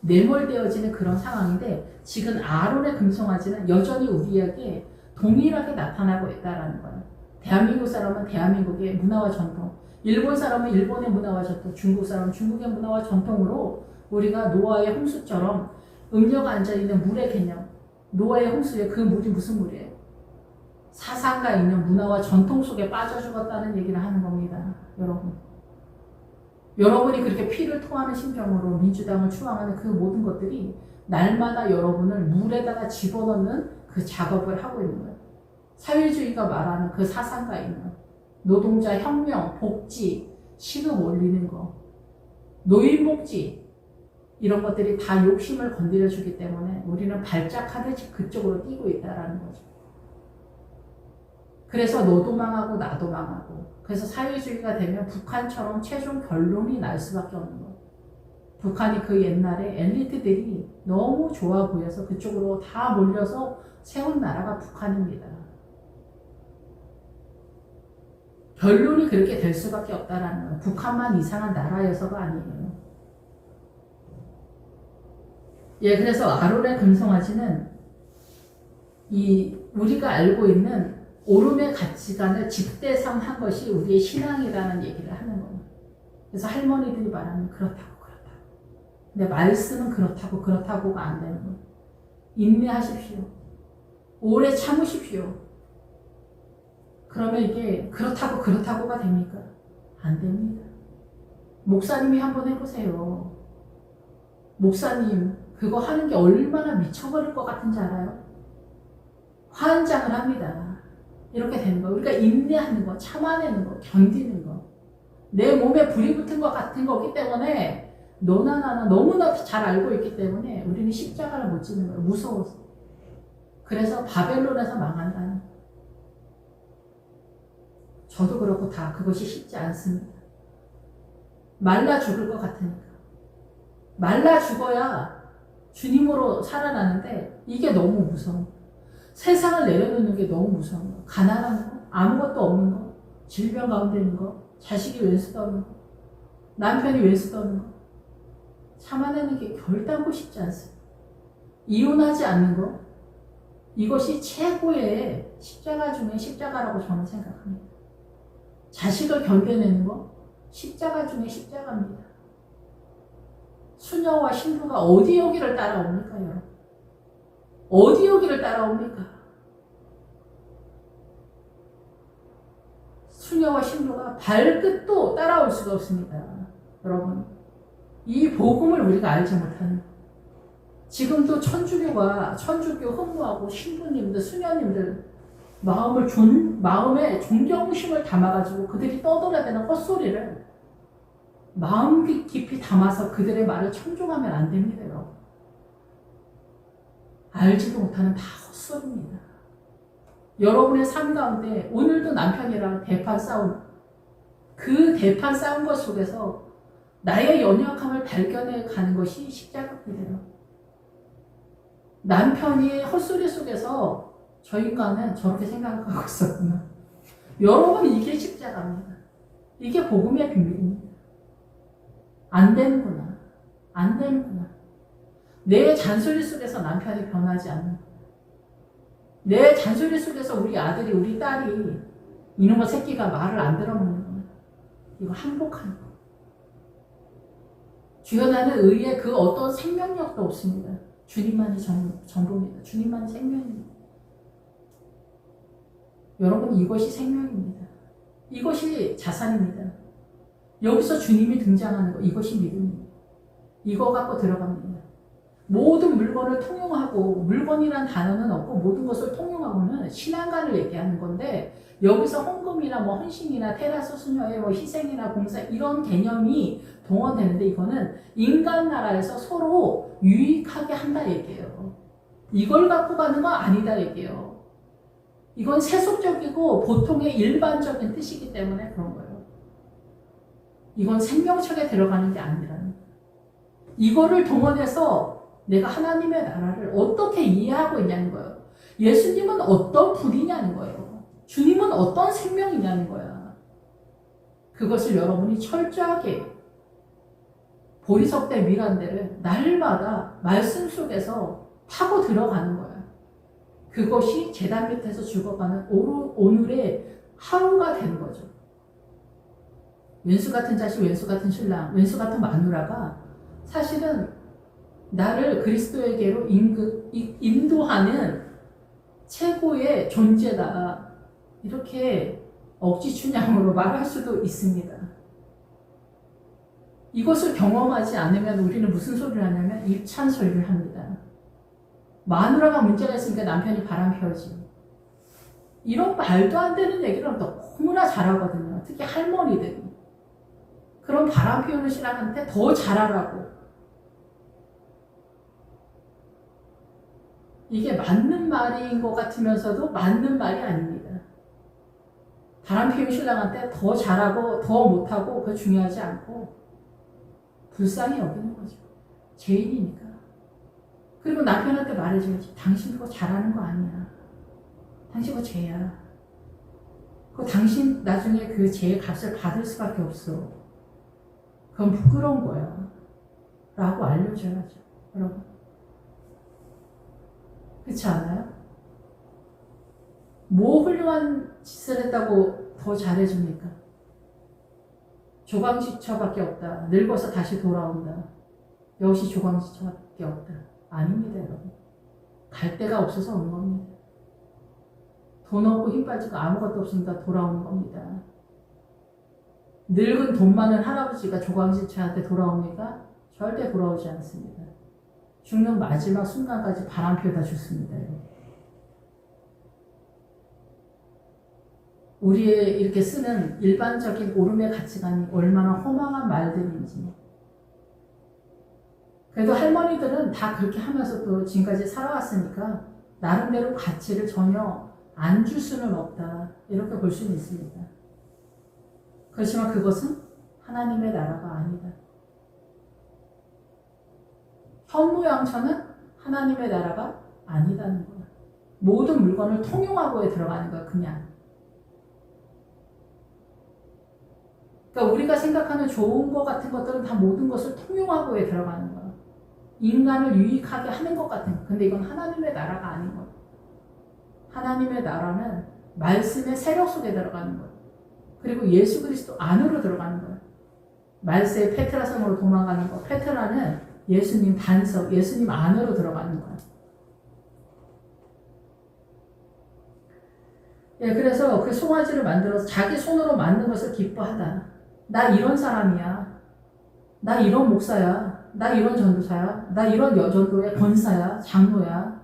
내몰되어지는 그런 상황인데 지금 아론의 금송아지는 여전히 우리에게 동일하게 나타나고 있다는 거예요. 대한민국 사람은 대한민국의 문화와 전통, 일본 사람은 일본의 문화와 전통, 중국 사람은 중국의 문화와 전통으로 우리가 노아의 홍수처럼 음녀가 앉아있는 물의 개념, 노아의 홍수에 그 물이 무슨 물이에요? 사상과 있는 문화와 전통 속에 빠져 죽었다는 얘기를 하는 겁니다. 여러분. 여러분이 그렇게 피를 토하는 심정으로 민주당을 추앙하는 그 모든 것들이 날마다 여러분을 물에다가 집어넣는 그 작업을 하고 있는 거예요. 사회주의가 말하는 그 사상과 있는 노동자 혁명, 복지, 시급 올리는 거, 노인복지 이런 것들이 다 욕심을 건드려주기 때문에 우리는 발작하듯이 그쪽으로 뛰고 있다는 거죠. 그래서 너도 망하고 나도 망하고 그래서 사회주의가 되면 북한처럼 최종 결론이 날 수밖에 없는 거예요. 북한이 그 옛날에 엘리트들이 너무 좋아 보여서 그쪽으로 다 몰려서 세운 나라가 북한입니다. 결론이 그렇게 될 수밖에 없다라는 거예요. 북한만 이상한 나라여서가 아니에요. 예, 그래서 아론의 금송아지는 우리가 알고 있는 오름의 가치관을 집대성한 것이 우리의 신앙이라는 얘기를 하는 거예요. 그래서 할머니들이 말하는 그렇다고. 근데 말씀은 그렇다고가 안 되는 거예요. 인내하십시오. 오래 참으십시오. 그러면 이게 그렇다고가 됩니까? 안 됩니다. 목사님이 한번 해보세요. 목사님 그거 하는 게 얼마나 미쳐버릴 것 같은지 알아요? 환장을 합니다. 이렇게 되는 거. 우리가 인내하는 거, 참아내는 거, 견디는 거. 내 몸에 불이 붙은 것 같은 거기 때문에 너나 나나 너무나 잘 알고 있기 때문에 우리는 십자가를 못 지는 거예요. 무서워서. 그래서 바벨론에서 망한다는 거예요. 저도 그렇고 다 그것이 쉽지 않습니다. 말라 죽을 것 같으니까. 말라 죽어야 주님으로 살아나는데 이게 너무 무서워. 세상을 내려놓는 게 너무 무서운 거예요. 가난한 거, 아무것도 없는 거, 질병 가운데 있는 거, 자식이 왼수 떠는 거, 남편이 왼수 떠는 거 참아내는 게 결단코 쉽지 않습니다. 이혼하지 않는 거 이것이 최고의 십자가 중에 십자가라고 저는 생각합니다. 자식을 견뎌내는 거 십자가 중에 십자가입니다. 수녀와 신부가 어디 여기를 따라옵니까 여러분? 어디 여기를 따라옵니까? 수녀와 신부가 발끝도 따라올 수가 없습니다. 여러분, 이 복음을 우리가 알지 못하는 지금도 천주교 헌무하고 신부님들, 수녀님들 마음에 존경심을 담아가지고 그들이 떠들어대는 헛소리를 마음 깊이 담아서 그들의 말을 청종하면 안 됩니다, 여러분. 알지도 못하는 다 헛소리입니다. 여러분의 삶 가운데 오늘도 남편이랑 대판 싸운 그 대판 싸운 것 속에서 나의 연약함을 발견해 가는 것이 십자가입니다. 남편이 헛소리 속에서 저 인간은 저렇게 생각하고 있었구나. 여러분 이게 십자가입니다. 이게 복음의 비밀입니다. 안 되는구나. 안 되는구나. 내 잔소리 속에서 남편이 변하지 않는 거야. 내 잔소리 속에서 우리 아들이 우리 딸이 이놈의 새끼가 말을 안 들어먹는 거야. 이거 항복하는 거. 주여 나는 의에 그 어떤 생명력도 없습니다. 주님만이 전부입니다. 주님만이 생명입니다. 여러분 이것이 생명입니다. 이것이 자산입니다. 여기서 주님이 등장하는 거 이것이 믿음입니다. 이거 갖고 들어갑니다. 모든 물건을 통용하고 물건이란 단어는 없고 모든 것을 통용하고는 신앙가를 얘기하는 건데 여기서 헌금이나 뭐 헌신이나 테라스 수녀의 뭐 희생이나 봉사 이런 개념이 동원되는데 이거는 인간 나라에서 서로 유익하게 한다 얘기예요. 이걸 갖고 가는 건 아니다 얘기예요. 이건 세속적이고 보통의 일반적인 뜻이기 때문에 그런 거예요. 이건 생명책에 들어가는 게 아니라는 거예요. 이거를 동원해서 내가 하나님의 나라를 어떻게 이해하고 있냐는 거예요. 예수님은 어떤 분이냐는 거예요. 주님은 어떤 생명이냐는 거야. 그것을 여러분이 철저하게 보리석대 미란대를 날마다 말씀 속에서 파고 들어가는 거야. 그것이 제단 밑에서 죽어가는 오늘의 하루가 되는 거죠. 왼수 같은 자식, 왼수 같은 신랑, 왼수 같은 마누라가 사실은 나를 그리스도에게로 인도하는 최고의 존재다. 이렇게 억지춘향으로 말할 수도 있습니다. 이것을 경험하지 않으면 우리는 무슨 소리를 하냐면 입찬 소리를 합니다. 마누라가 문제가 있으니까 남편이 바람 피우지. 이런 말도 안 되는 얘기를 너무나 잘하거든요. 특히 할머니들이. 그런 바람 피우는 신랑한테 더 잘하라고. 이게 맞는 말인 것 같으면서도 맞는 말이 아닙니다. 바람 피우는 신랑한테 더 잘하고 더 못하고 그거 중요하지 않고 불쌍히 여기는 거죠. 죄인이니까. 그리고 남편한테 말해줘야지. 당신 그거 잘하는 거 아니야. 당신 그거 죄야. 그거 당신 나중에 그 죄의 값을 받을 수밖에 없어. 그건 부끄러운 거야. 라고 알려줘야죠. 여러분. 그렇지 않아요? 뭐 훌륭한 짓을 했다고 더 잘해줍니까? 조강지처밖에 없다. 늙어서 다시 돌아온다. 역시 조강지처밖에 없다. 아닙니다, 여러분. 갈 데가 없어서 온 겁니다. 돈 없고 힘 빠지고 아무것도 없으니까 돌아오는 겁니다. 늙은 돈 많은 할아버지가 조강지처한테 돌아옵니까? 절대 돌아오지 않습니다. 죽는 마지막 순간까지 바람 피우다 죽습니다. 우리의 이렇게 쓰는 일반적인 오름의 가치관이 얼마나 허망한 말들인지. 그래도 할머니들은 다 그렇게 하면서 또 지금까지 살아왔으니까 나름대로 가치를 전혀 안 줄 수는 없다. 이렇게 볼 수는 있습니다. 그렇지만 그것은 하나님의 나라가 아니다. 현무양처는 하나님의 나라가 아니다는 거야. 모든 물건을 통용하고에 들어가는 거야, 그냥. 그러니까 우리가 생각하는 좋은 것 같은 것들은 다 모든 것을 통용하고에 들어가는 거야. 인간을 유익하게 하는 것 같은 거. 근데 이건 하나님의 나라가 아닌 거야. 하나님의 나라는 말씀의 세력 속에 들어가는 거야. 그리고 예수 그리스도 안으로 들어가는 거야. 말세의 페트라 성으로 도망가는 거. 페트라는 예수님 반석, 예수님 안으로 들어가는 거야. 예, 그래서 그 송아지를 만들어서 자기 손으로 만든 것을 기뻐하다. 나 이런 사람이야. 나 이런 목사야. 나 이런 전도사야. 나 이런 여전도의 권사야. 장로야.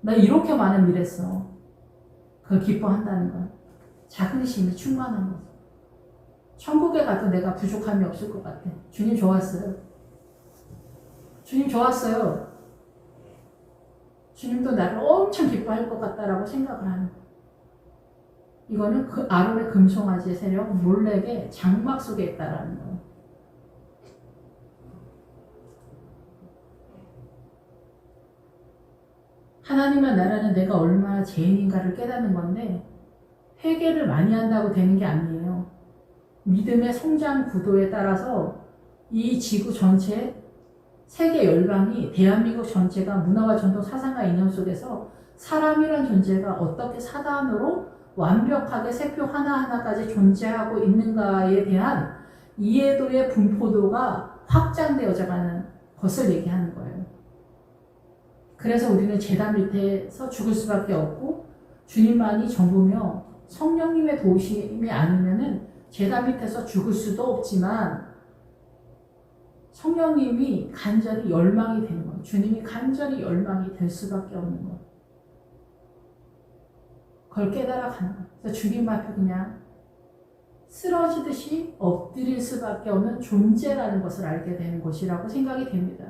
나 이렇게 많은 일 했어. 그걸 기뻐한다는 거야. 자긍심이 충만한 거죠. 천국에 가도 내가 부족함이 없을 것 같아. 주님 좋았어요. 주님 좋았어요. 주님도 나를 엄청 기뻐할 것 같다라고 생각을 하는 거예요. 이거는 그 아론의 금송아지의 세력 몰렉의 장막 속에 있다라는 거예요. 하나님의 나라는 내가 얼마나 죄인인가를 깨닫는 건데 회개를 많이 한다고 되는 게 아니에요. 믿음의 성장 구도에 따라서 이 지구 전체 세계 열방이 대한민국 전체가 문화와 전통 사상과 이념 속에서 사람이란 존재가 어떻게 사단으로 완벽하게 세표 하나하나까지 존재하고 있는가에 대한 이해도의 분포도가 확장되어져 가는 것을 얘기하는 거예요. 그래서 우리는 제단 밑에서 죽을 수밖에 없고 주님만이 전부며 성령님의 도우심이 아니면은 제단 밑에서 죽을 수도 없지만 성령님이 간절히 열망이 되는 거예요. 주님이 간절히 열망이 될 수밖에 없는 거예요. 그걸 깨달아가는 거예요. 그래서 주님 앞에 그냥 쓰러지듯이 엎드릴 수밖에 없는 존재라는 것을 알게 되는 것이라고 생각이 됩니다.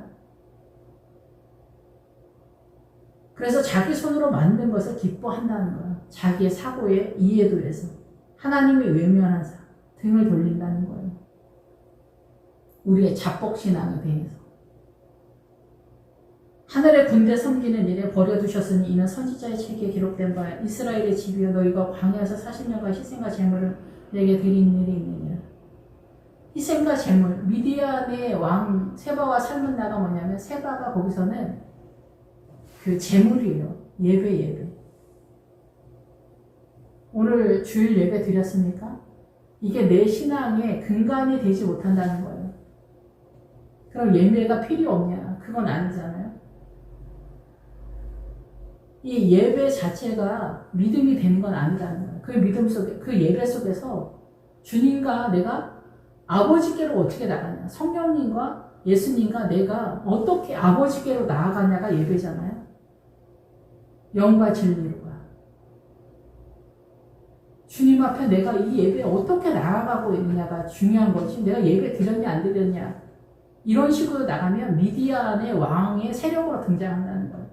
그래서 자기 손으로 만든 것을 기뻐한다는 거예요. 자기의 사고에 이해도에서 하나님의 외면한 사 등을 돌린다는 거예요. 우리의 자뻑신앙에 대해서. 하늘의 군대 섬기는 일에 버려두셨으니 이는 선지자의 책에 기록된 바야. 이스라엘의 집이여 너희가 광야에서 40년간 희생과 제물을 내게 드린 일이 있느니라. 희생과 제물, 미디안의 왕 세바와 삶은 나가 뭐냐면 세바가 거기서는 그 제물이에요. 예배. 오늘 주일 예배 드렸습니까? 이게 내 신앙의 근간이 되지 못한다는 거예요. 그럼 예배가 필요 없냐? 그건 아니잖아요. 이 예배 자체가 믿음이 되는 건 아니라는 거예요. 그 믿음 속에, 그 예배 속에서 주님과 내가 아버지께로 어떻게 나가냐. 성령님과 예수님과 내가 어떻게 아버지께로 나아가냐가 예배잖아요. 영과 진리로가. 주님 앞에 내가 이 예배에 어떻게 나아가고 있느냐가 중요한 거지. 내가 예배 드렸냐 안 드렸냐. 이런 식으로 나가면 미디안의 왕의 세력으로 등장한다는 거예요.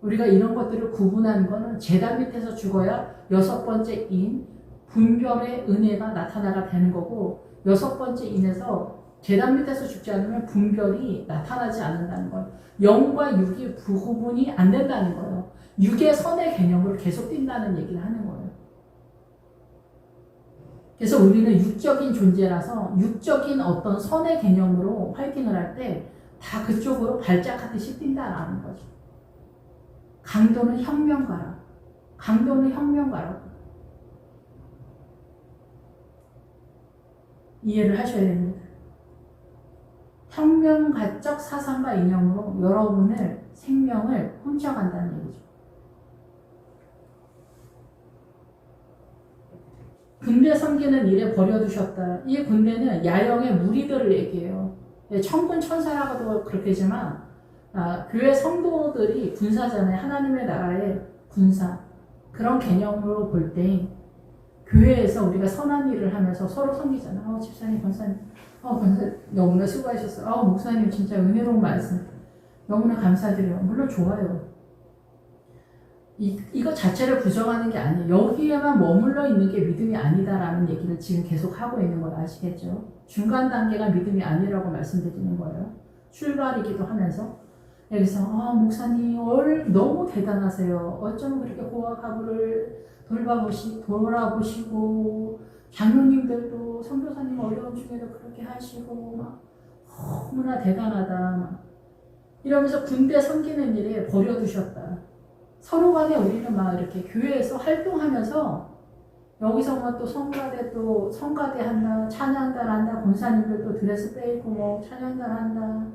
우리가 이런 것들을 구분하는 거는 제단 밑에서 죽어야 여섯 번째 인, 분별의 은혜가 나타나가 되는 거고, 여섯 번째 인에서 제단 밑에서 죽지 않으면 분별이 나타나지 않는다는 거예요. 영과 육이 구분이 안 된다는 거예요. 육의 선의 개념으로 계속 뛴다는 얘기를 하는 거예요. 그래서 우리는 육적인 존재라서 육적인 어떤 선의 개념으로 화이팅을 할 때 다 그쪽으로 발작하듯이 뛴다라는 거죠. 강도는 혁명가라. 강도는 혁명가라고. 이해를 하셔야 됩니다. 혁명가적 사상과 이념으로 여러분의 생명을 훔쳐간다는 얘기죠. 군대 섬기는 일에 버려두셨다. 이 군대는 야영의 무리들을 얘기해요. 천군 천사라고도 그렇게 하지만 교회 성도들이 군사잖아요. 하나님의 나라의 군사. 그런 개념으로 볼 때 교회에서 우리가 선한 일을 하면서 서로 섬기잖아. 집사님, 권사님. 권사님 너무나 수고하셨어요. 목사님 진짜 은혜로운 말씀. 너무나 감사드려요. 물론 좋아요. 이거 자체를 부정하는 게 아니에요. 여기에만 머물러 있는 게 믿음이 아니다라는 얘기를 지금 계속 하고 있는 걸 아시겠죠? 중간 단계가 믿음이 아니라고 말씀드리는 거예요. 출발이기도 하면서. 여기서 목사님 너무 대단하세요. 어쩜 그렇게 고아 가부를 돌아보시고 장로님들도 선교사님 어려움 중에도 그렇게 하시고 너무나 대단하다. 이러면서 군대 섬기는 일에 버려두셨다. 서로 간에 우리는 이렇게 교회에서 활동하면서 여기서 또 성가대 한다, 찬양단 한다, 권사님들 또 드레스 빼입고 찬양단 한다.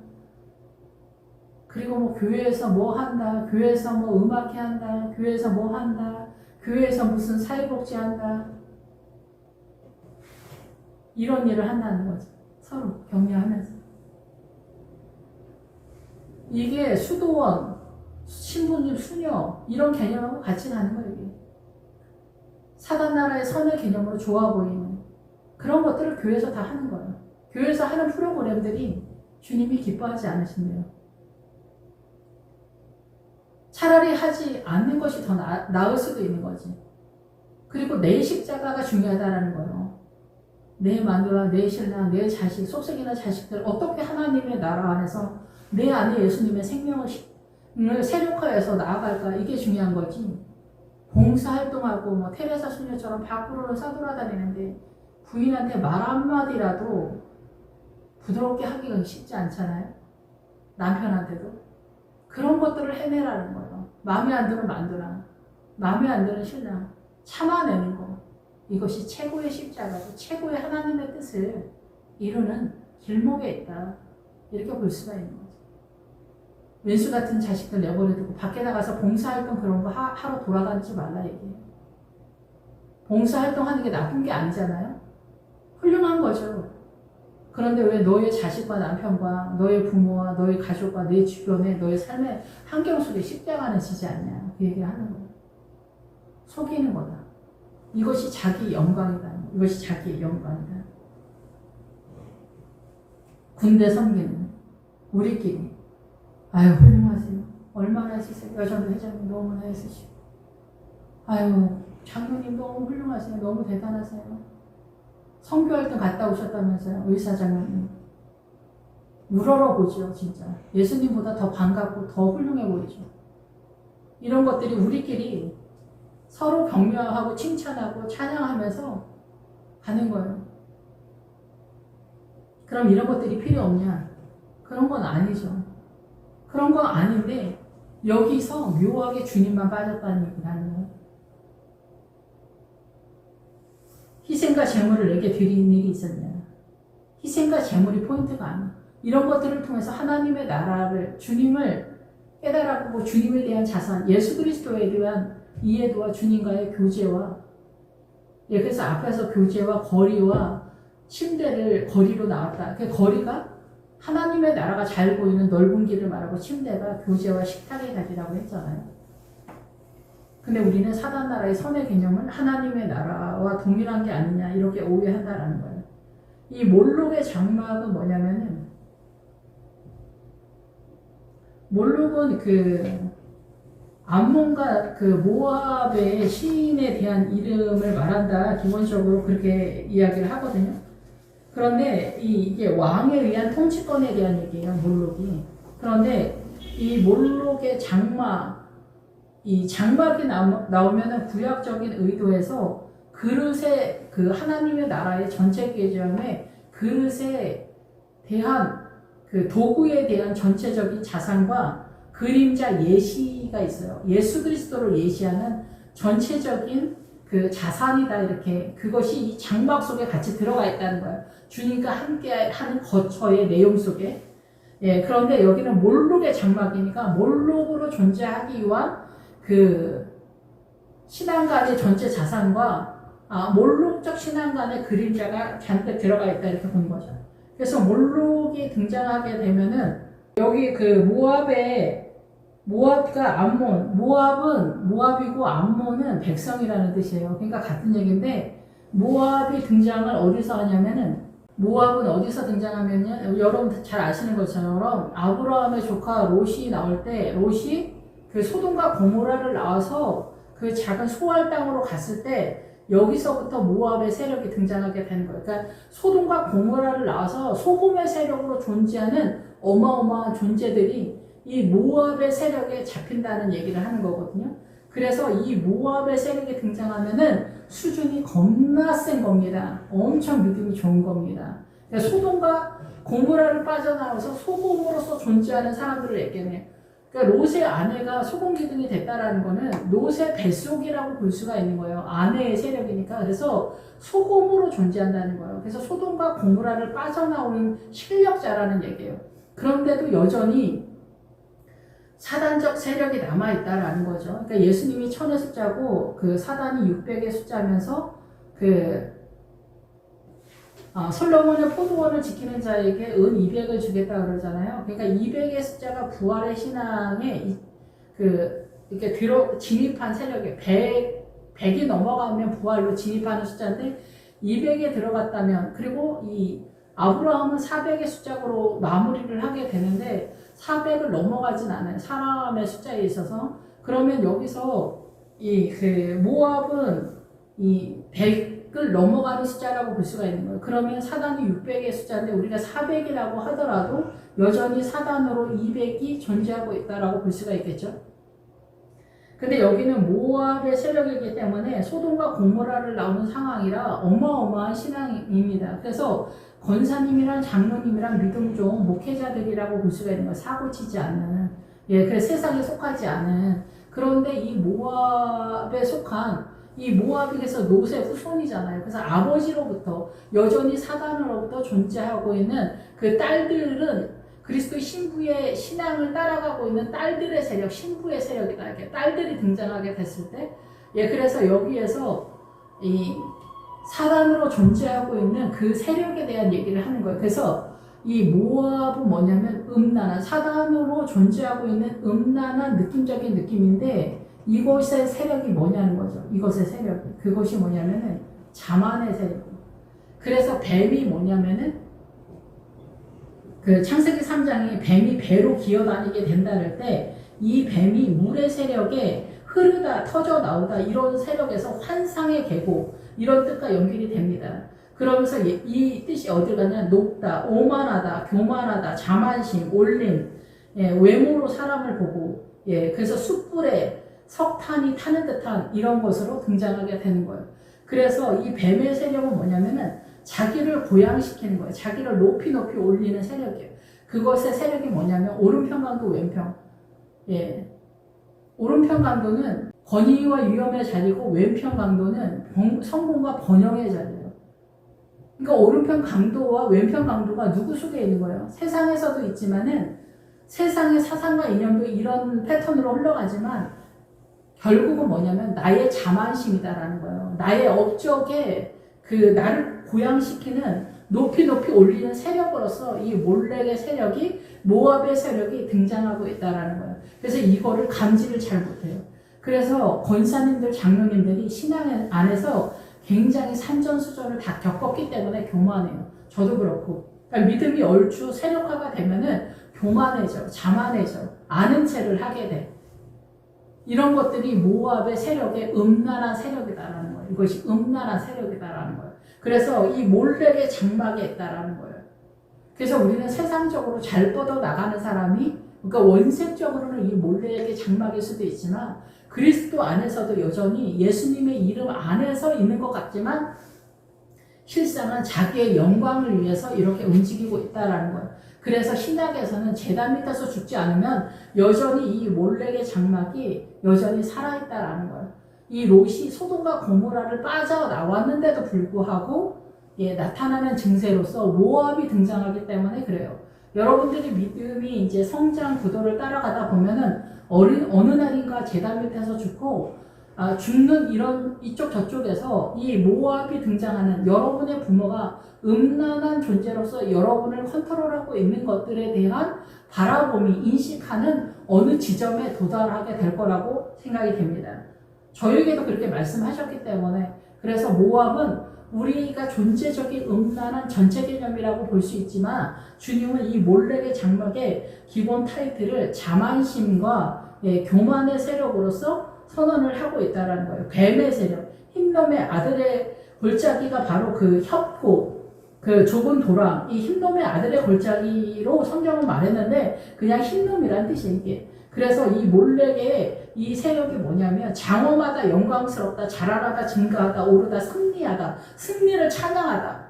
그리고 교회에서 뭐 한다, 교회에서 음악회 한다, 교회에서 뭐 한다, 교회에서 무슨 사회복지 한다. 이런 일을 한다는 거죠. 서로 격려하면서. 이게 수도원, 신부님, 수녀 이런 개념하고 같이 가는 거예요. 이게. 사단 나라의 선의 개념으로 좋아 보이는 그런 것들을 교회에서 다 하는 거예요. 교회에서 하는 프로그램들이 주님이 기뻐하지 않으신대요. 차라리 하지 않는 것이 더 나을 수도 있는 거지. 그리고 내 십자가가 중요하다는 거예요. 내 마누라, 내 신랑, 내 자식, 속썩이는 자식들 어떻게 하나님의 나라 안에서 내 안에 예수님의 생명을 세력화해서 나아갈까? 이게 중요한 거지. 봉사활동하고 테레사 수녀처럼 밖으로는 싸돌아다니는데 부인한테 말 한마디라도 부드럽게 하기가 쉽지 않잖아요. 남편한테도. 그런 것들을 해내라는 거예요. 마음에 안 드는 마누라, 마음에 안 드는 신랑 참아내는 거. 이것이 최고의 십자가고 최고의 하나님의 뜻을 이루는 길목에 있다. 이렇게 볼 수가 있는 거죠. 왼수 같은 자식들 내버려두고 밖에 나가서 봉사활동 그런 거 하러 돌아다니지 말라 얘기해요. 봉사활동 하는 게 나쁜 게 아니잖아요. 훌륭한 거죠. 그런데 왜 너의 자식과 남편과 너의 부모와 너의 가족과 내 주변에 너의 삶의 환경 속에 십자가는 지지 않냐. 그 얘기를 하는 거예요. 속이는 거다. 이것이 자기 영광이다. 이것이 자기의 영광이다. 군대 섬기는 우리끼리 훌륭하세요. 얼마나 했으세요. 여전도 회장님 너무나 했으시고 장로님 너무 훌륭하세요. 너무 대단하세요. 선교활동 갔다 오셨다면서요. 의사장님 우러러보죠. 진짜 예수님보다 더 반갑고 더 훌륭해 보이죠. 이런 것들이 우리끼리 서로 격려하고 칭찬하고 찬양하면서 가는 거예요. 그럼 이런 것들이 필요 없냐? 그런 건 아니죠. 그런 건 아닌데 여기서 묘하게 주님만 빠졌다는 얘기를 하는 거예요. 희생과 제물을 내게 드리는 일이 있었냐? 희생과 제물이 포인트가 아니야. 이런 것들을 통해서 하나님의 나라를, 주님을 깨달아보고 주님에 대한 자산, 예수 그리스도에 대한 이해도와 주님과의 교제와, 그래서 앞에서 교제와 거리와 침대를 거리로 나왔다. 그 거리가 하나님의 나라가 잘 보이는 넓은 길을 말하고 침대가 교제와 식탁의 자리라고 했잖아요. 근데 우리는 사단 나라의 선의 개념을 하나님의 나라와 동일한 게 아니냐 이렇게 오해한다라는 거예요. 이 몰록의 장막은 뭐냐면은, 몰록은 그 암몬과 그 모압의 시인에 대한 이름을 말한다, 기본적으로 그렇게 이야기를 하거든요. 그런데 이게 왕에 의한 통치권에 대한 얘기예요, 몰록이. 그런데 이 몰록의 장막, 이 장막이 나오면은 구약적인 의도에서 그릇의, 그 하나님의 나라의 전체 개념에 그릇에 대한 그 도구에 대한 전체적인 자산과 그림자 예시가 있어요. 예수 그리스도를 예시하는 전체적인 그 자산이다, 이렇게. 그것이 이 장막 속에 같이 들어가 있다는 거예요. 주님과 함께 하는 거처의 내용 속에. 그런데 여기는 몰록의 장막이니까 몰록으로 존재하기 위한 그 신앙간의 전체 자산과 몰록적 신앙간의 그림자가 잔뜩 들어가 있다, 이렇게 본 거죠. 그래서 몰록이 등장하게 되면은 여기 그 모압과 암몬, 모압은 모압이고 암몬은 백성이라는 뜻이에요. 그러니까 같은 얘기인데, 모압이 등장을 어디서 하냐면은, 모압은 어디서 등장하면요, 여러분 잘 아시는 것처럼 아브라함의 조카 롯이 나올 때, 롯이 그 소돔과 고모라를 나와서 그 작은 소알 땅으로 갔을 때 여기서부터 모압의 세력이 등장하게 되는 거예요. 그러니까 소돔과 고모라를 나와서 소돔의 세력으로 존재하는 어마어마한 존재들이 이 모압의 세력에 잡힌다는 얘기를 하는 거거든요. 그래서 이 모압의 세력이 등장하면은 수준이 겁나 센 겁니다. 엄청 믿음이 좋은 겁니다. 그러니까 소돔과 고모라를 빠져나와서 소돔으로서 존재하는 사람들을 얘기해요. 그러니까 롯의 아내가 소금 기둥이 됐다라는 거는 롯의 뱃속이라고 볼 수가 있는 거예요. 아내의 세력이니까. 그래서 소금으로 존재한다는 거예요. 그래서 소돔과 고모라를 빠져나오는 실력자라는 얘기예요. 그런데도 여전히 사단적 세력이 남아있다라는 거죠. 그러니까 예수님이 1000의 숫자고 그 사단이 600의 숫자면서 솔로몬의 포도원을 지키는 자에게 은 200을 주겠다 그러잖아요. 그러니까 200의 숫자가 부활의 신앙에 이렇게 진입한 세력이 100이 넘어가면 부활로 진입하는 숫자인데 200에 들어갔다면, 그리고 이 아브라함은 400의 숫자로 마무리를 하게 되는데 400을 넘어가진 않아요. 사람의 숫자에 있어서. 그러면 여기서 모압은 이 100을 넘어가는 숫자라고 볼 수가 있는 거예요. 그러면 사단이 600의 숫자인데 우리가 400이라고 하더라도 여전히 사단으로 200이 존재하고 있다라고 볼 수가 있겠죠. 근데 여기는 모압의 세력이기 때문에 소돔과 고모라를 나오는 상황이라 어마어마한 신앙입니다. 그래서 권사님이랑 장로님이랑 믿음 좋은 목회자들이라고 볼 수가 있는 거예요. 사고치지 않는, 그래서 세상에 속하지 않은. 그런데 이 모압에 속한, 이 모압이 그래서 롯의 후손이잖아요. 그래서 아버지로부터 여전히 사단으로부터 존재하고 있는 그 딸들은 그리스도의 신부의 신앙을 따라가고 있는 딸들의 세력, 신부의 세력이다. 이렇게 딸들이 등장하게 됐을 때, 그래서 여기에서 이 사단으로 존재하고 있는 그 세력에 대한 얘기를 하는 거예요. 그래서 이 모압은 뭐냐면 음란한, 사단으로 존재하고 있는 음란한 느낌적인 느낌인데, 이것의 세력이 뭐냐는 거죠. 이것의 세력. 그것이 뭐냐면은 자만의 세력. 그래서 뱀이 뭐냐면은 그 창세기 3장에 뱀이 배로 기어다니게 된다 할 때 이 뱀이 물의 세력에 흐르다 터져 나오다 이런 세력에서 환상의 계곡 이런 뜻과 연결이 됩니다. 그러면서 이 뜻이 어딜 가냐, 높다, 오만하다, 교만하다, 자만심, 올림, 외모로 사람을 보고, 그래서 숯불에 석탄이 타는 듯한 이런 것으로 등장하게 되는 거예요. 그래서 이 뱀의 세력은 뭐냐면은 자기를 고양시키는 거예요. 자기를 높이 높이 올리는 세력이에요. 그것의 세력이 뭐냐면 오른편 강도, 왼편. 예. 오른편 강도는 권위와 위험의 자리고 왼편 강도는 성공과 번영의 자리예요. 그러니까 오른편 강도와 왼편 강도가 누구 속에 있는 거예요? 세상에서도 있지만은 세상의 사상과 이념도 이런 패턴으로 흘러가지만 결국은 뭐냐면 나의 자만심이다라는 거예요. 나의 업적에 그 나를 고양시키는 높이 높이 올리는 세력으로서 이 몰렉의 세력이 모압의 세력이 등장하고 있다라는 거예요. 그래서 이거를 감지를 잘 못해요. 그래서 권사님들, 장로님들이 신앙 안에서 굉장히 산전수전을 다 겪었기 때문에 교만해요. 저도 그렇고. 그러니까 믿음이 얼추 세력화가 되면은 교만해져, 자만해져, 아는 체를 하게 돼. 이런 것들이 모압의 세력의 음란한 세력이다라는 거예요. 이것이 음란한 세력이다라는 거예요. 그래서 이 몰렉의 장막에 있다라는 거예요. 그래서 우리는 세상적으로 잘 뻗어나가는 사람이, 그러니까 원색적으로는 이 몰렉의 장막일 수도 있지만 그리스도 안에서도 여전히 예수님의 이름 안에서 있는 것 같지만 실상은 자기의 영광을 위해서 이렇게 움직이고 있다라는 거예요. 그래서 신약에서는 제단 밑에서 죽지 않으면 여전히 이 몰렉의 장막이 여전히 살아있다라는 거예요. 이 롯이 소돔과 고모라를 빠져나왔는데도 불구하고 나타나는 증세로서 모압이 등장하기 때문에 그래요. 여러분들이 믿음이 이제 성장 구도를 따라가다 보면은 어느 날인가 제단 밑에서 죽고 죽는 이쪽 저쪽에서 이 모압이 등장하는 여러분의 부모가 음란한 존재로서 여러분을 컨트롤하고 있는 것들에 대한 바라봄이 인식하는 어느 지점에 도달하게 될 거라고 생각이 됩니다. 저에게도 그렇게 말씀하셨기 때문에 그래서 모압은 우리가 존재적인 음란한 전체 개념이라고 볼 수 있지만 주님은 이 몰렉의 장막의 기본 타이틀을 자만심과 교만의 세력으로서 선언을 하고 있다는 거예요. 뱀의 세력, 흰놈의 아들의 골짜기가 바로 그 협고, 그 좁은 도랑, 이 흰놈의 아들의 골짜기로 성경은 말했는데 그냥 흰놈이란 뜻이에요, 이게. 그래서 이 몰렉의 이 세력이 뭐냐면 장엄하다, 영광스럽다, 자라나다, 증가하다, 오르다, 승리하다, 승리를 찬양하다.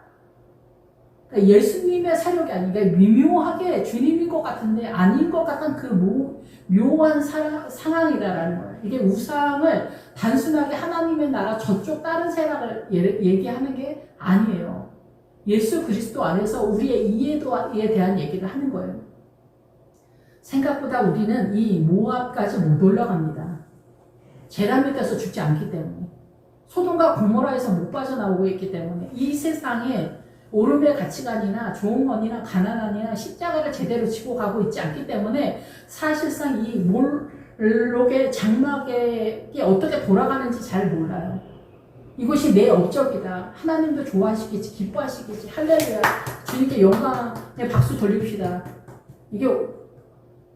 그러니까 예수님의 세력이 아니라 미묘하게 주님인 것 같은데 아닌 것 같은 그 묘한 상황이다라는 거예요. 이게 우상을 단순하게 하나님의 나라 저쪽 다른 세상을 얘기하는 게 아니에요. 예수 그리스도 안에서 우리의 이해도에 대한 얘기를 하는 거예요. 생각보다 우리는 이 모압까지 못 올라갑니다. 제단 밑에서 죽지 않기 때문에. 소돔과 고모라에서 못 빠져나오고 있기 때문에 이 세상에 오름의 가치관이나 좋은건이나 가난한이나 십자가를 제대로 지고 가고 있지 않기 때문에 사실상 이 몰록의 장막이 어떻게 돌아가는지 잘 몰라요. 이것이 내 업적이다. 하나님도 좋아하시겠지, 기뻐하시겠지. 할렐루야. 주님께 영광의 박수 돌립시다. 이게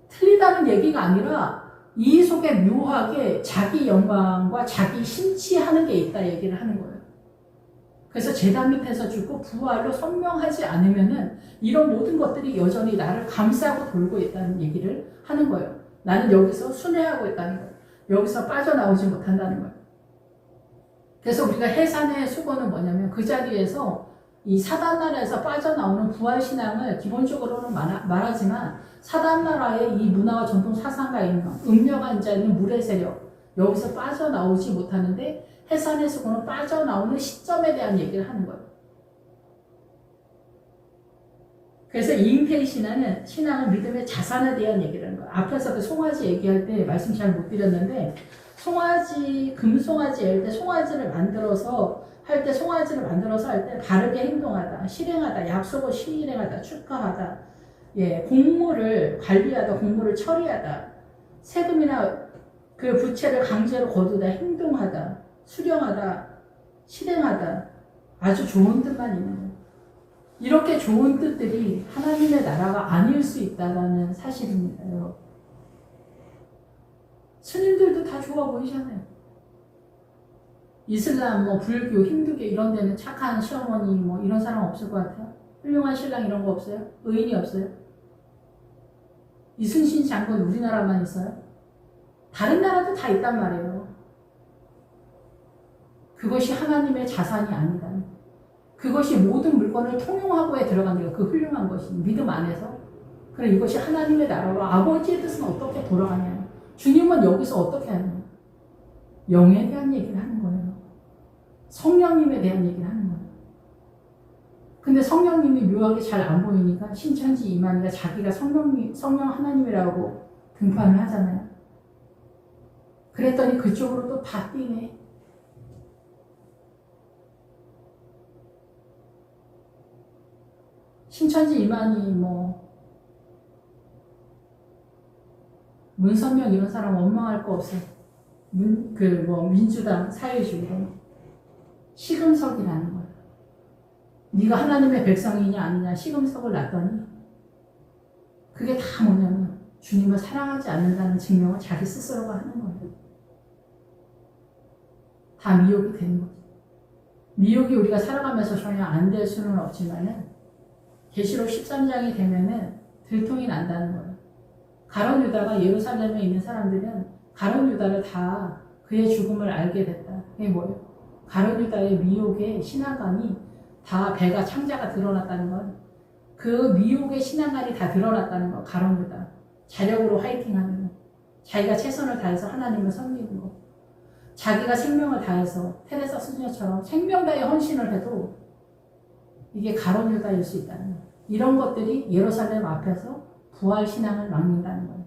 틀리다는 얘기가 아니라 이 속에 묘하게 자기 영광과 자기 심취하는 게 있다 얘기를 하는 거예요. 그래서 제단 밑에서 죽고 부활로 선명하지 않으면은 이런 모든 것들이 여전히 나를 감싸고 돌고 있다는 얘기를 하는 거예요. 나는 여기서 순회하고 있다는 거예요. 여기서 빠져나오지 못한다는 거예요. 그래서 우리가 해산의 수고는 뭐냐면 그 자리에서 이 사단나라에서 빠져나오는 부활신앙을 기본적으로는 말하지만 사단나라의 이 문화와 전통 사상과 있는 음녀가 앉아있는 물의 세력 여기서 빠져나오지 못하는데 해산의 수고는 빠져나오는 시점에 대한 얘기를 하는 거예요. 그래서 이인페이 신앙은 믿음의 자산에 대한 얘기를 하는 거예요. 앞에서 그 송아지 얘기할 때 말씀 잘 못 드렸는데 금송아지 할 때 송아지를 만들어서 할 때 바르게 행동하다, 실행하다, 약속을 실행하다, 축하하다, 공물을 관리하다, 공물을 처리하다, 세금이나 그 부채를 강제로 거두다, 행동하다, 수령하다, 실행하다, 아주 좋은 뜻만 있는 거예요. 이렇게 좋은 뜻들이 하나님의 나라가 아닐 수 있다는 사실입니다. 스님들도 다 좋아 보이잖아요. 이슬람, 불교, 힌두교 이런 데는 착한 시어머니 이런 사람 없을 것 같아요. 훌륭한 신랑 이런 거 없어요? 의인이 없어요? 이순신 장군 우리나라만 있어요? 다른 나라도 다 있단 말이에요. 그것이 하나님의 자산이 아니다. 그것이 모든 물건을 통용하고에 들어간 게 그 훌륭한 것이 믿음 안에서. 그래 이것이 하나님의 나라로 아버지의 뜻은 어떻게 돌아가냐. 주님은 여기서 어떻게 하냐. 영에 대한 얘기를 하는 거예요. 성령님에 대한 얘기를 하는 거예요. 근데 성령님이 묘하게 잘 안 보이니까 신천지 이만희가 자기가 성령 하나님이라고 등판을 하잖아요. 그랬더니 그쪽으로 또 다 뛰네. 신천지 이만희 문선명 이런 사람 원망할 거 없어. 민주당 사회주의로 시금석이라는 거야. 네가 하나님의 백성이냐 아니냐 시금석을 놨더니 그게 다 뭐냐면 주님을 사랑하지 않는다는 증명을 자기 스스로가 하는 거예요. 다 미혹이 되는 거죠. 미혹이 우리가 살아가면서 전혀 안 될 수는 없지만은 계시록 13장이 되면은 들통이 난다는 거예요. 가룟 유다가 예루살렘에 있는 사람들은 가룟 유다를 다 그의 죽음을 알게 됐다. 그게 뭐예요? 가룟 유다의 미혹의 신앙감이 다 배가 창자가 드러났다는 건 그 미혹의 신앙감이 다 드러났다는 거. 가룟 유다 자력으로 화이팅하는 거. 자기가 최선을 다해서 하나님을 섬기는 거. 자기가 생명을 다해서 테레사 수녀처럼 생명 다해 헌신을 해도 이게 가룟 유다일 수 있다는 거예요. 이런 것들이 예루살렘 앞에서 부활 신앙을 막는다는 거예요.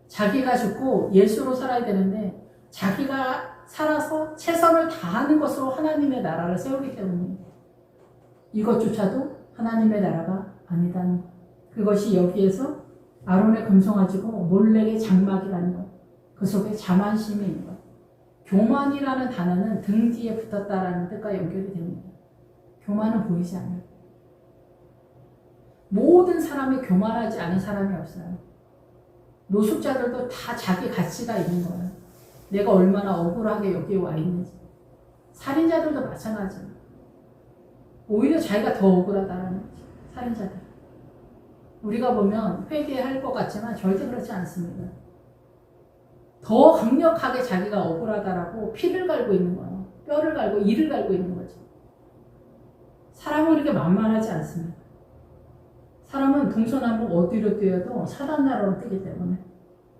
자기가 죽고 예수로 살아야 되는데 자기가 살아서 최선을 다하는 것으로 하나님의 나라를 세우기 때문에 이것조차도 하나님의 나라가 아니다는 것. 그것이 여기에서 아론의 금송아지고 몰렉의 장막이라는 것. 그 속에 자만심이 있는 것. 교만이라는 단어는 등 뒤에 붙었다라는 뜻과 연결이 됩니다. 교만은 보이지 않아요. 모든 사람이 교만하지 않은 사람이 없어요. 노숙자들도 다 자기 가치가 있는 거예요. 내가 얼마나 억울하게 여기에 와 있는지. 살인자들도 마찬가지예요. 오히려 자기가 더 억울하다는 거죠. 살인자들. 우리가 보면 회개할 것 같지만 절대 그렇지 않습니다. 더 강력하게 자기가 억울하다라고 피를 갈고 있는 거예요. 뼈를 갈고 이를 갈고 있는 거죠. 사람은 이렇게 만만하지 않습니다. 사람은 동서남북 어디로 뛰어도 사단 나라로 뛰기 때문에.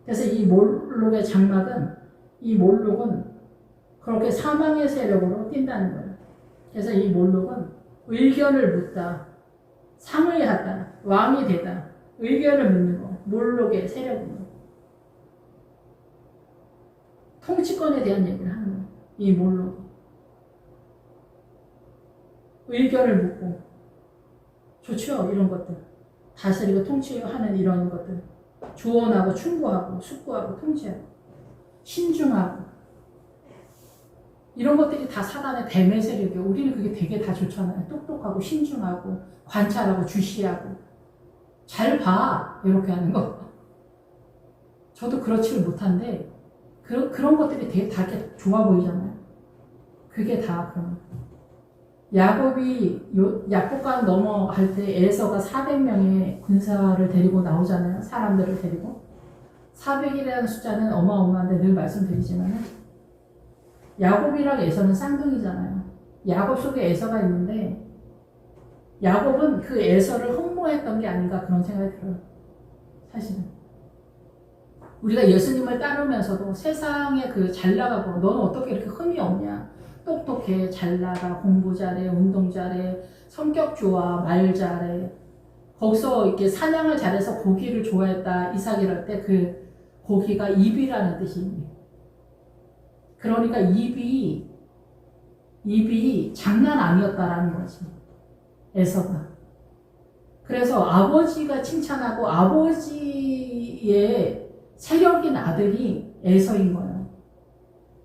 그래서 이 몰록의 장막은 이 몰록은 그렇게 사망의 세력으로 뛴다는 거예요. 그래서 이 몰록은 의견을 묻다, 상을 하다, 왕이 되다, 의견을 묻는 거, 몰록의 세력입니다. 통치권에 대한 얘기를 하는 거예요. 이 몰록. 의견을 묻고 좋죠. 이런 것들. 다스리고 통치하는 이런 것들. 조언하고 충고하고 숙고하고 통치하고 신중하고 이런 것들이 다 사단의 뱀의 세력이에요. 우리는 그게 되게 다 좋잖아요. 똑똑하고 신중하고 관찰하고 주시하고 잘 봐. 이렇게 하는 거. 저도 그렇지를 못한데 그런 것들이 되게 다 이렇게 좋아 보이잖아요. 그게 다 그런 야곱이 야복강 넘어갈 때 에서가 400명의 군사를 데리고 나오잖아요. 사람들을 데리고. 400이라는 숫자는 어마어마한데 늘 말씀드리지만 야곱이랑 에서는 쌍둥이잖아요. 야곱 속에 에서가 있는데 야곱은 그 에서를 흠모했던 게 아닌가 그런 생각이 들어요. 사실은. 우리가 예수님을 따르면서도 세상에 그 잘 나가고 너는 어떻게 이렇게 흠이 없냐. 똑똑해, 잘 나가, 공부 잘해, 운동 잘해, 성격 좋아, 말 잘해. 거기서 이렇게 사냥을 잘해서 고기를 좋아했다. 이삭이랄 때 그 고기가 입이라는 뜻입니다. 그러니까 입이 장난 아니었다라는 거지. 에서가. 그래서 아버지가 칭찬하고 아버지의 세력인 아들이 에서인 거예요.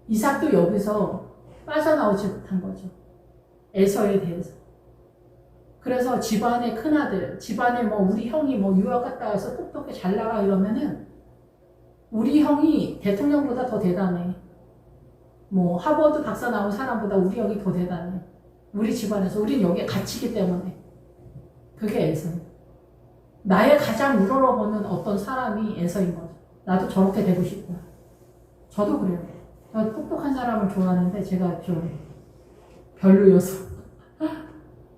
이삭도 여기서 빠져나오지 못한 거죠. 에서에 대해서. 그래서 집안의 큰아들, 집안에 우리 형이 유학 갔다 와서 똑똑히 잘 나가 이러면은 우리 형이 대통령보다 더 대단해. 하버드 박사 나온 사람보다 우리 형이 더 대단해. 우리 집안에서. 우린 여기에 갇히기 때문에. 그게 에서예요. 나의 가장 우러러보는 어떤 사람이 에서인 거죠. 나도 저렇게 되고 싶다. 저도 그래요. 똑똑한 사람을 좋아하는데 제가 좀 별로여서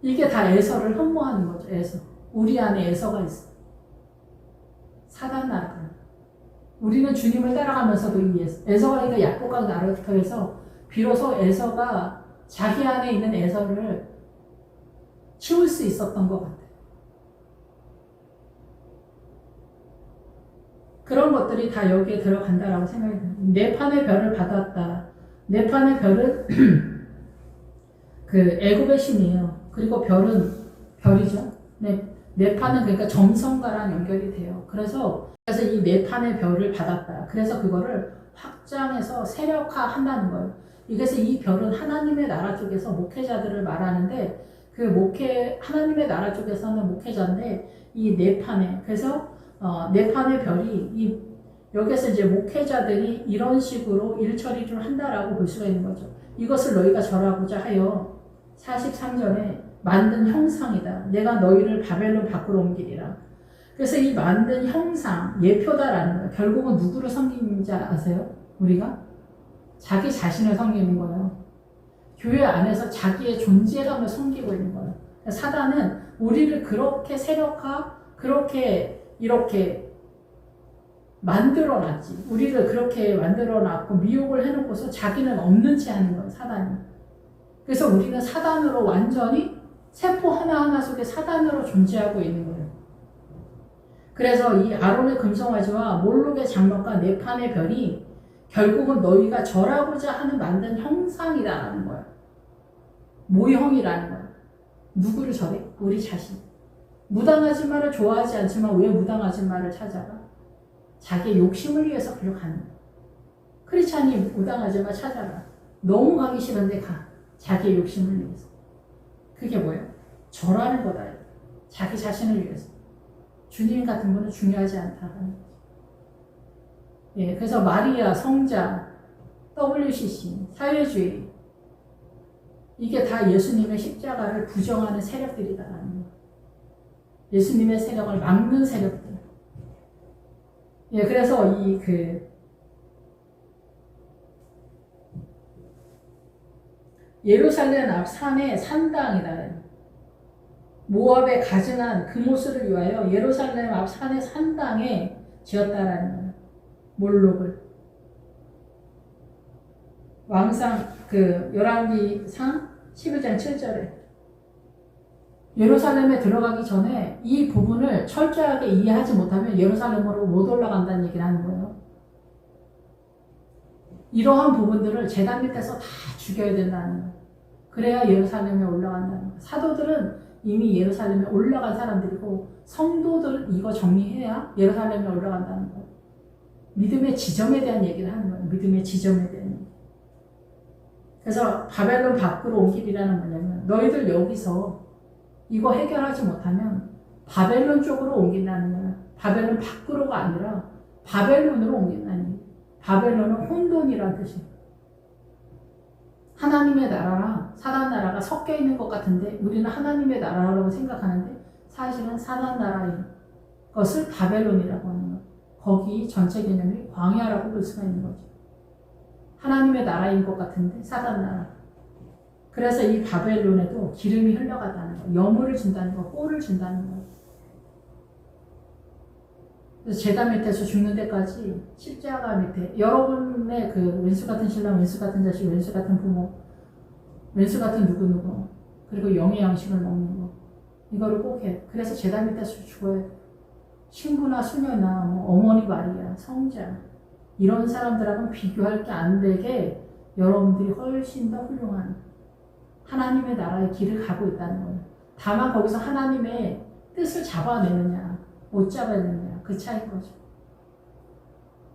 이게 다 에서를 흠모하는 거죠. 에서. 우리 안에 에서가 있어. 사단 나라가. 우리는 주님을 따라가면서도 이 에서가 이거 야곱과 나루터에서 비로소 에서가 자기 안에 있는 에서를 치울 수 있었던 것 같아요. 그런 것들이 다 여기에 들어간다라고 생각이 듭니다. 네 판의 별을 받았다. 네 판의 별은 그 애굽의 신이에요. 그리고 별은 별이죠. 네 판은 그러니까 점성과랑 연결이 돼요. 그래서 이 네 판의 별을 받았다. 그래서 그거를 확장해서 세력화한다는 거예요. 그래서 이 별은 하나님의 나라 쪽에서 목회자들을 말하는데 그 하나님의 나라 쪽에서는 목회자인데 이 네 판의 그래서 네 판의 별이 여기서 이제 목회자들이 이런 식으로 일처리를 한다라고 볼 수가 있는 거죠. 이것을 너희가 절하고자 하여 43절에 만든 형상이다. 내가 너희를 바벨론 밖으로 옮기리라. 그래서 이 만든 형상, 예표다라는 거예요. 결국은 누구를 섬기는지 아세요? 우리가? 자기 자신을 섬기는 거예요. 교회 안에서 자기의 존재감을 섬기고 있는 거예요. 사단은 우리를 그렇게 세력화, 그렇게 이렇게 만들어놨지. 우리를 그렇게 만들어놨고 미혹을 해놓고서 자기는 없는 채 하는 거예요. 사단이. 그래서 우리는 사단으로 완전히 세포 하나하나 속에 사단으로 존재하고 있는 거예요. 그래서 이 아론의 금송아지와 몰록의 장막과 네 판의 별이 결국은 너희가 절하고자 하는 만든 형상이라는 거예요. 모형이라는 거예요. 누구를 절해? 우리 자신. 무당아줌마를 좋아하지 않지만 왜 무당아줌마를 찾아가? 자기의 욕심을 위해서 그렇게 가는 거예요. 크리스찬이 무당아줌마 찾아가. 너무 가기 싫은데 가. 자기의 욕심을 위해서. 그게 뭐예요? 절하는 거다. 자기 자신을 위해서. 주님 같은 분은 중요하지 않다는 거죠. 예, 그래서 마리아, 성자, WCC, 사회주의 이게 다 예수님의 십자가를 부정하는 세력들이다라는 거예요. 예수님의 세력을 막는 세력들. 예, 그래서 예루살렘 앞 산의 산당이다. 모압에 가증한 금오스를 위하여 예루살렘 앞 산의 산당에 지었다라는 거예요. 몰록을. 왕상 열왕기상 12장 7절에 예루살렘에 들어가기 전에 이 부분을 철저하게 이해하지 못하면 예루살렘으로 못 올라간다는 얘기를 하는 거예요. 이러한 부분들을 제단 밑에서 다 죽여야 된다는 거예요. 그래야 예루살렘에 올라간다는 거예요. 사도들은 이미 예루살렘에 올라간 사람들이고 성도들은 이거 정리해야 예루살렘에 올라간다는 거예요. 믿음의 지점에 대한 얘기를 하는 거예요. 믿음의 지점에 대한 얘기. 그래서 바벨론 밖으로 옮기리라는 뭐냐면 너희들 여기서 이거 해결하지 못하면 바벨론 쪽으로 옮긴다는 거예요. 바벨론 밖으로가 아니라 바벨론으로 옮긴다는 거예요. 바벨론은 혼돈이라는 뜻이에요. 하나님의 나라랑 사단 나라가 섞여 있는 것 같은데 우리는 하나님의 나라라고 생각하는데 사실은 사단 나라인 것을 바벨론이라고 하는 거예요. 거기 전체 개념이 광야라고 볼 수가 있는 거죠. 하나님의 나라인 것 같은데 사단 나라. 그래서 이 바벨론에도 기름이 흘러가다는 거예요. 여물을 준다는 거, 꼴을 준다는 거예요. 그래서 제단 밑에서 죽는 데까지 십자가 밑에 여러분의 그 왼수 같은 신랑, 왼수 같은 자식, 왼수 같은 부모, 왼수 같은 누구누구 그리고 영의 양식을 먹는 거 이거를 꼭 해. 그래서 제단 밑에서 죽어야 돼. 신부나 수녀나 어머니 마리아, 성자 이런 사람들하고는 비교할 게 안 되게 여러분들이 훨씬 더 훌륭한 하나님의 나라의 길을 가고 있다는 거예요. 다만 거기서 하나님의 뜻을 잡아내느냐 못 잡아내느냐 그 차이인 거죠.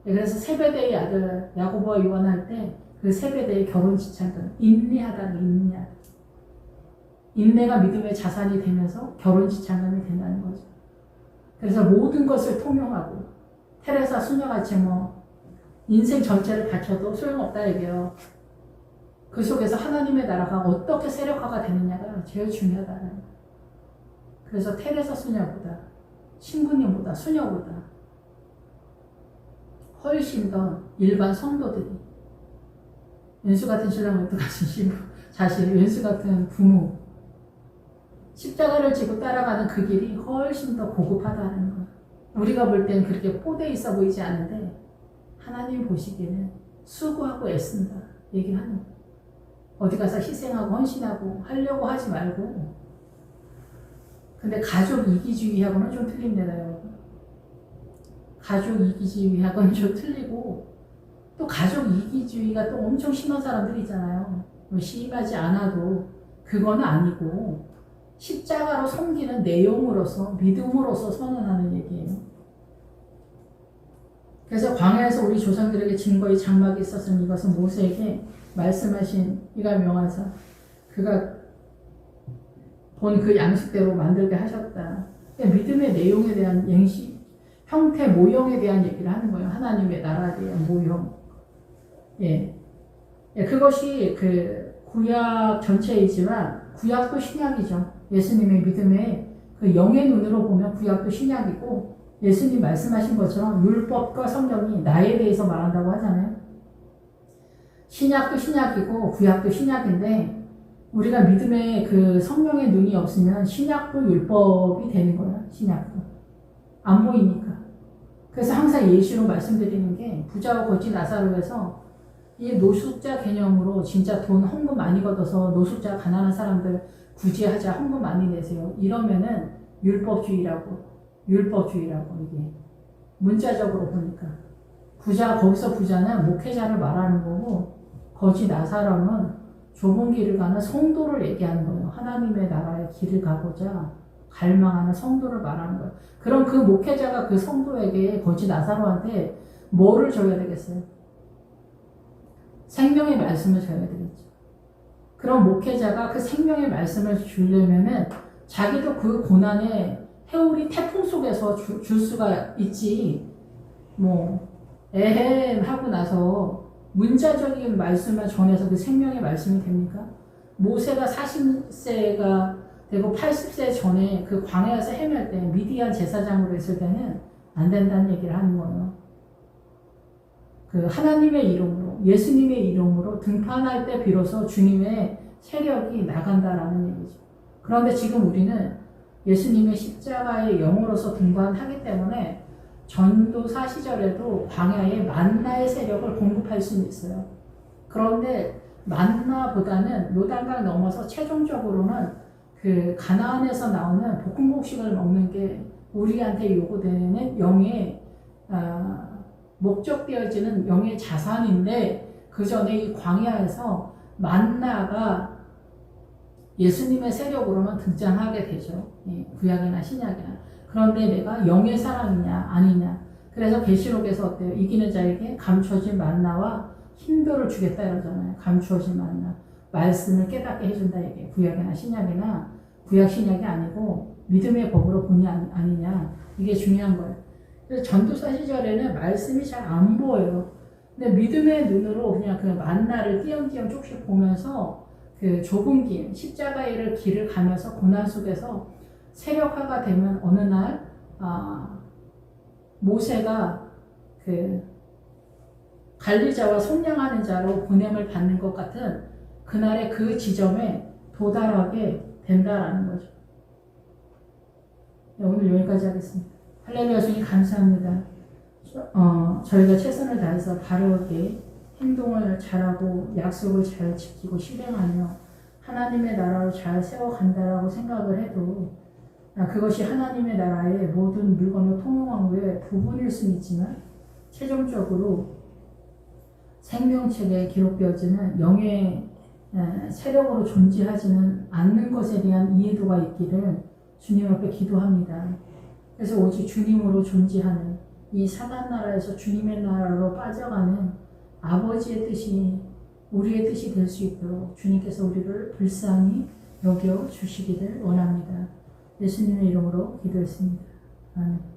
그래서 세베대의 아들 야고보와 요한할 때 그 세베대의 결혼 지참은 인내하다는 인내하다. 인내가 믿음의 자산이 되면서 결혼 지참금이 된다는 거죠. 그래서 모든 것을 통용하고 테레사 수녀같이 인생 전체를 바쳐도 소용없다 얘기해요. 그 속에서 하나님의 나라가 어떻게 세력화가 되느냐가 제일 중요하다는 거예요. 그래서 테레사 수녀보다 신부님보다 수녀보다 훨씬 더 일반 성도들이 왼수 같은 신랑, 왼수 같은 신부, 자식, 왼수 같은 부모 십자가를 지고 따라가는 그 길이 훨씬 더 고급하다는 거예요. 우리가 볼 땐 그렇게 뽀대 있어 보이지 않는데 하나님 보시기에는 수고하고 애쓴다 얘기를 하는 거예요. 어디 가서 희생하고 헌신하고 하려고 하지 말고. 근데 가족 이기주의하고는 좀 틀립니다, 여러분. 가족 이기주의하고는 좀 틀리고, 또 가족 이기주의가 또 엄청 심한 사람들이 있잖아요. 시임하지 않아도 그거는 아니고 십자가로 섬기는 내용으로서 믿음으로서 선언하는 얘기예요. 그래서 광야에서 우리 조상들에게 증거의 장막이 있었으니 이것은 모세에게 말씀하신 이가 명하사 그가 본 그 양식대로 만들게 하셨다. 믿음의 내용에 대한 형태, 모형에 대한 얘기를 하는 거예요. 하나님의 나라에 대한 모형. 그것이 그 구약 전체이지만 구약도 신약이죠. 예수님의 믿음의 그 영의 눈으로 보면 구약도 신약이고, 예수님 말씀하신 것처럼 율법과 성경이 나에 대해서 말한다고 하잖아요. 신약도 신약이고 구약도 신약인데, 우리가 믿음의 그 성령의 눈이 없으면 신약도 율법이 되는 거야. 신약도 안 보이니까. 그래서 항상 예시로 말씀드리는 게, 부자와 거지 나사로에서 이 노숙자 개념으로 진짜 돈 헌금 많이 걷어서 노숙자 가난한 사람들 구제하자, 헌금 많이 내세요, 이러면은 율법주의라고 이게 문자적으로 보니까 거기서 부자는 목회자를 말하는 거고, 거지 나사로는 좁은 길을 가는 성도를 얘기하는 거예요. 하나님의 나라의 길을 가고자 갈망하는 성도를 말하는 거예요. 그럼 그 목회자가 그 성도에게, 거지 나사로한테 뭐를 줘야 되겠어요? 생명의 말씀을 줘야 되겠죠. 그럼 목회자가 그 생명의 말씀을 주려면은 자기도 그 고난의 해오리 태풍 속에서 줄 수가 있지, 에헴 하고 나서 문자적인 말씀을 전해서 그 생명의 말씀이 됩니까? 모세가 40세가 되고 80세 전에 그 광야에서 헤맬 때, 미디안 제사장으로 있을 때는 안 된다는 얘기를 하는 거예요. 그 하나님의 이름으로, 예수님의 이름으로 등판할 때 비로소 주님의 세력이 나간다라는 얘기죠. 그런데 지금 우리는 예수님의 십자가의 영으로서 등반하기 때문에 전도사 시절에도 광야에 만나의 세력을 공급할 수는 있어요. 그런데 만나보다는 요단강 넘어서 최종적으로는 그 가나안에서 나오는 볶음곡식을 먹는 게 우리한테 요구되는 영의 목적되어지는 영의 자산인데, 그 전에 이 광야에서 만나가 예수님의 세력으로만 등장하게 되죠. 구약이나 신약이나. 그런데 내가 영의 사람이냐 아니냐. 그래서 계시록에서 어때요? 이기는 자에게 감춰진 만나와 힘도를 주겠다 이러잖아요. 감추어진 만나. 말씀을 깨닫게 해준다 이게 구약이나 신약이나, 구약 신약이 아니고 믿음의 법으로 본이 아니냐. 이게 중요한 거예요. 그래서 전도사 시절에는 말씀이 잘 안 보여요. 근데 믿음의 눈으로 그냥 그 만나를 띄엄띄엄 조금씩 보면서 그 좁은 길, 십자가의 길을 가면서 고난 속에서 세력화가 되면 어느 날 모세가 그 관리자와 속량하는 자로 보냄을 받는 것 같은 그날의 그 지점에 도달하게 된다라는 거죠. 네, 오늘 여기까지 하겠습니다. 할렐루야. 주님 감사합니다. 저희가 최선을 다해서 바르게 행동을 잘하고 약속을 잘 지키고 실행하며 하나님의 나라로 잘 세워간다라고 생각을 해도, 그것이 하나님의 나라의 모든 물건을 통용한 후에 부분일 수는 있지만 최종적으로 생명책에 기록되어지는 영의 세력으로 존재하지는 않는 것에 대한 이해도가 있기를 주님 앞에 기도합니다. 그래서 오직 주님으로 존재하는 이 사단 나라에서 주님의 나라로 빠져가는 아버지의 뜻이 우리의 뜻이 될 수 있도록 주님께서 우리를 불쌍히 여겨 주시기를 원합니다. 예수님의 이름으로 기도했습니다. 아멘.